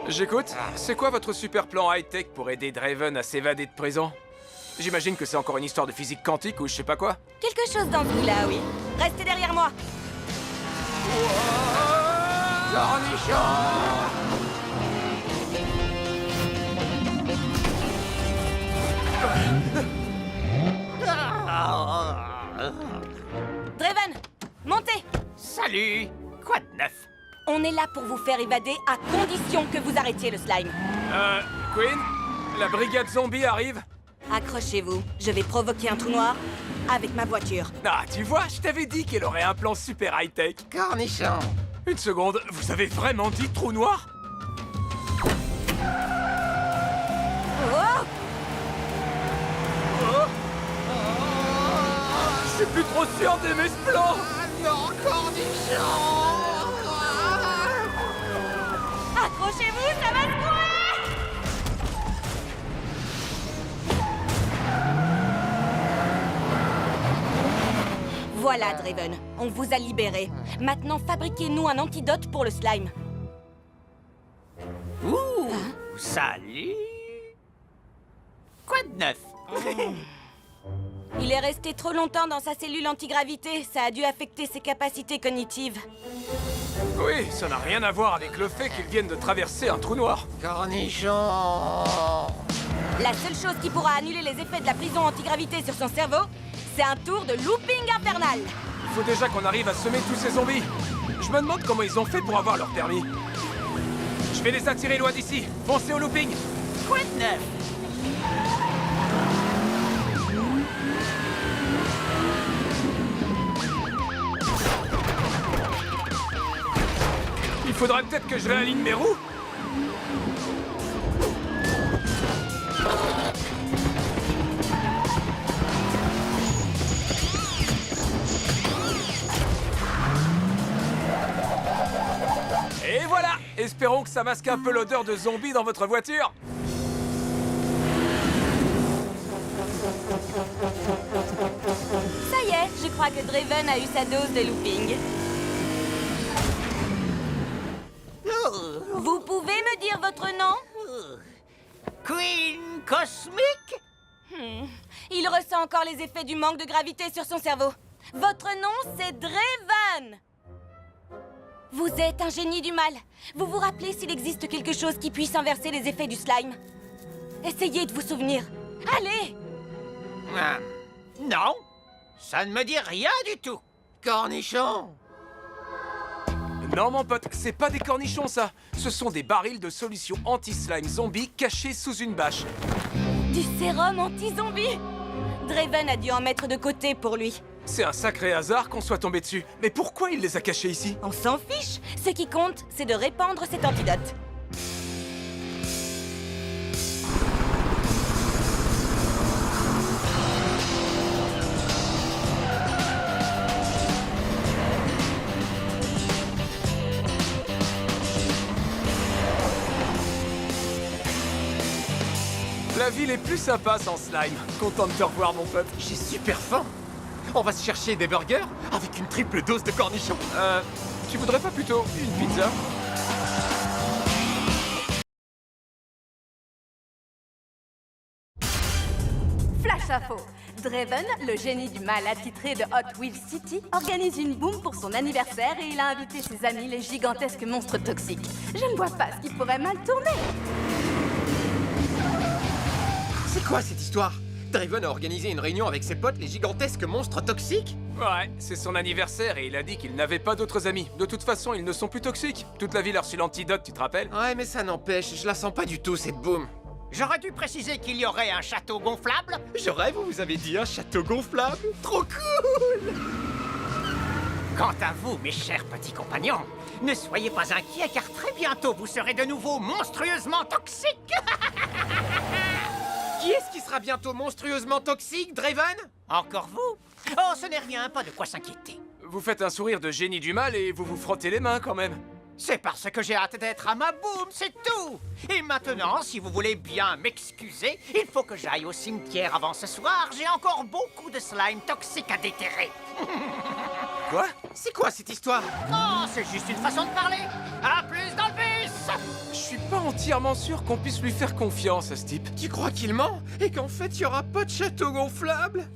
J'écoute. C'est quoi votre super plan high-tech pour aider Draven à s'évader de prison? J'imagine que c'est encore une histoire de physique quantique ou je sais pas quoi. Quelque chose dans ce goût-là, oui. Restez derrière moi. Cornichon. Draven, montez! Salut. Quoi de neuf? On est là pour vous faire évader à condition que vous arrêtiez le slime. Queen, la brigade zombie arrive. Accrochez-vous, je vais provoquer un trou noir avec ma voiture. Ah, tu vois, je t'avais dit qu'elle aurait un plan super high-tech. Cornichon. Une seconde, vous avez vraiment dit trou noir? Oh! Je suis plus trop sûr d'aimer ce plan. Non, cornichon. Accrochez-vous, ça va se courir! Voilà, Draven, on vous a libéré. Maintenant, fabriquez-nous un antidote pour le slime. Ouh, salut. Quoi de neuf? Il est resté trop longtemps dans sa cellule antigravité. Ça a dû affecter ses capacités cognitives. Oui, ça n'a rien à voir avec le fait qu'ils viennent de traverser un trou noir. Cornichon. La seule chose qui pourra annuler les effets de la prison antigravité sur son cerveau, c'est un tour de looping infernal. Il faut déjà qu'on arrive à semer tous ces zombies. Je me demande comment ils ont fait pour avoir leur permis. Je vais les attirer loin d'ici. Foncez au looping. Quoi de neuf? Il faudrait peut-être que je réaligne mes roues. Et voilà! Espérons que ça masque un peu l'odeur de zombie dans votre voiture. Ça y est, je crois que Draven a eu sa dose de looping. Vous pouvez me dire votre nom? Queen Cosmic? Il ressent encore les effets du manque de gravité sur son cerveau. Votre nom, c'est Draven! Vous êtes un génie du mal. Vous vous rappelez s'il existe quelque chose qui puisse inverser les effets du slime? Essayez de vous souvenir. Allez! Non, ça ne me dit rien du tout. Cornichon. Non, mon pote, c'est pas des cornichons, ça. Ce sont des barils de solution anti-slime zombie cachés sous une bâche. Du sérum anti-zombie! Draven a dû en mettre de côté pour lui. C'est un sacré hasard qu'on soit tombé dessus. Mais pourquoi il les a cachés ici? On s'en fiche. Ce qui compte, c'est de répandre cet antidote. ville est plus sympa sans slime. Content de te revoir, mon pote. J'ai super faim. On va se chercher des burgers avec une triple dose de cornichons. Tu voudrais pas plutôt une pizza? Flash info. Draven, le génie du mal attitré de Hot Wheels City, organise une boum pour son anniversaire et il a invité ses amis les gigantesques monstres toxiques. Je ne vois pas ce qui pourrait mal tourner. C'est quoi cette histoire? Draven a organisé une réunion avec ses potes, les gigantesques monstres toxiques? Ouais, c'est son anniversaire et il a dit qu'il n'avait pas d'autres amis. De toute façon, ils ne sont plus toxiques. Toute la ville a reçu l'antidote, tu te rappelles? Ouais, mais ça n'empêche, je la sens pas du tout, cette boum. J'aurais dû préciser qu'il y aurait un château gonflable. Je rêve, vous avez dit un château gonflable. Trop cool! Quant à vous, mes chers petits compagnons, ne soyez pas inquiets car très bientôt vous serez de nouveau monstrueusement toxiques. Qui est-ce qui sera bientôt monstrueusement toxique, Draven? Encore vous? Oh, ce n'est rien, pas de quoi s'inquiéter. Vous faites un sourire de génie du mal et vous vous frottez les mains quand même. C'est parce que j'ai hâte d'être à ma boum, c'est tout. Et maintenant, si vous voulez bien m'excuser, il faut que j'aille au cimetière avant ce soir. J'ai encore beaucoup de slime toxique à déterrer. Quoi? C'est quoi cette histoire? Oh, c'est juste une façon de parler. À plus dans le bus. Je suis pas entièrement sûr qu'on puisse lui faire confiance à ce type. Tu crois qu'il ment? Et qu'en fait, il y aura pas de château gonflable?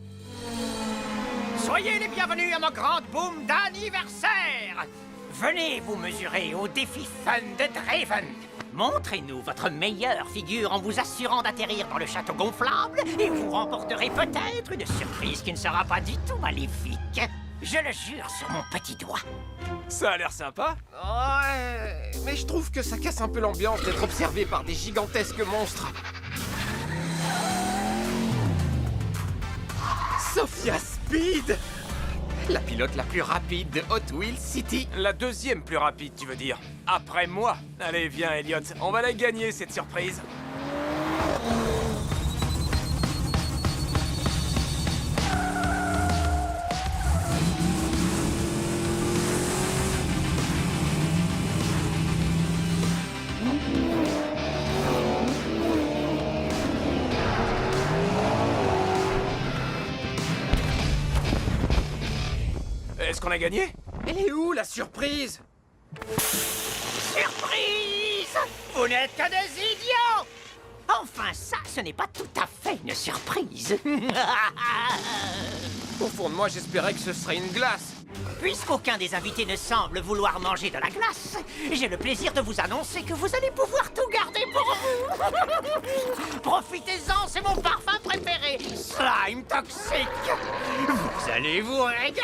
Soyez les bienvenus à ma grande boum d'anniversaire. Venez vous mesurer au défi fun de Draven. Montrez-nous votre meilleure figure en vous assurant d'atterrir dans le château gonflable et vous remporterez peut-être une surprise qui ne sera pas du tout maléfique. Je le jure sur mon petit doigt. Ça a l'air sympa. Ouais, mais je trouve que ça casse un peu l'ambiance d'être observé par des gigantesques monstres. Sophia Speed! La pilote la plus rapide de Hot Wheels City. La deuxième plus rapide, tu veux dire? Après moi. Allez, viens, Elliot. On va la gagner, cette surprise. Est-ce qu'on a gagné? Elle est où, la surprise? Surprise! Vous n'êtes que des idiots! Enfin, ça, ce n'est pas tout à fait une surprise. Au fond de moi, j'espérais que ce serait une glace. Puisqu'aucun des invités ne semble vouloir manger de la glace, j'ai le plaisir de vous annoncer que vous allez pouvoir tout garder pour vous. Profitez-en, c'est mon parfum préféré, slime toxique. Vous allez vous régaler.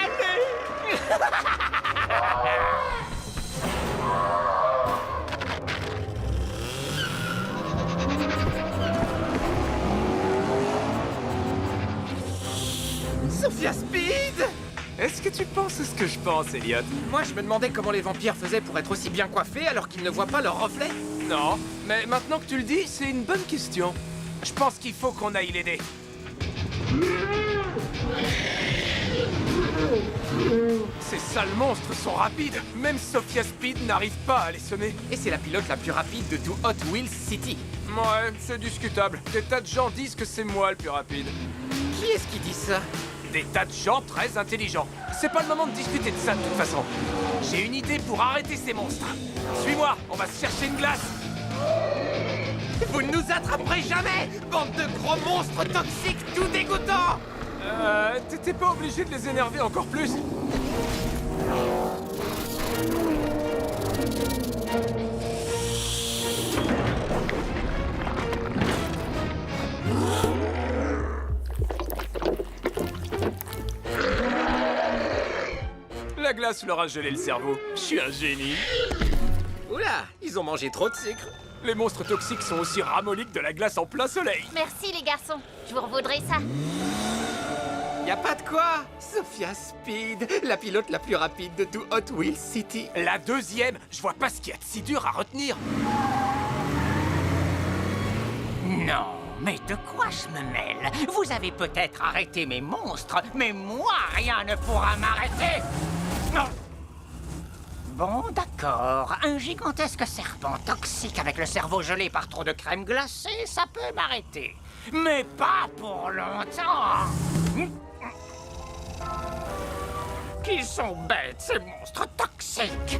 Sophia Speed! Est-ce que tu penses ce que je pense, Elliot? Moi, je me demandais comment les vampires faisaient pour être aussi bien coiffés alors qu'ils ne voient pas leur reflet. Non, mais maintenant que tu le dis, c'est une bonne question. Je pense qu'il faut qu'on aille l'aider. Ces sales monstres sont rapides. Même Sophia Speed n'arrive pas à les semer. Et c'est la pilote la plus rapide de tout Hot Wheels City. Ouais, c'est discutable. Des tas de gens disent que c'est moi le plus rapide. Qui est-ce qui dit ça? Des tas de gens très intelligents. C'est pas le moment de discuter de ça de toute façon. J'ai une idée pour arrêter ces monstres. Suis-moi, on va se chercher une glace. Vous ne nous attraperez jamais, bande de gros monstres toxiques tout dégoûtants! T'étais pas obligé de les énerver encore plus. La glace leur a gelé le cerveau. Je suis un génie. Oula, ils ont mangé trop de sucre. Les monstres toxiques sont aussi ramollis que de la glace en plein soleil. Merci les garçons, je vous revaudrai ça. Y a pas de quoi. Sophia Speed, la pilote la plus rapide de tout Hot Wheels City. La deuxième, je vois pas ce qu'il y a de si dur à retenir. Non, mais de quoi je me mêle? Vous avez peut-être arrêté mes monstres, mais moi, rien ne pourra m'arrêter. Non. Bon, d'accord. Un gigantesque serpent toxique avec le cerveau gelé par trop de crème glacée, ça peut m'arrêter. Mais pas pour longtemps. Qu'ils sont bêtes, ces monstres toxiques.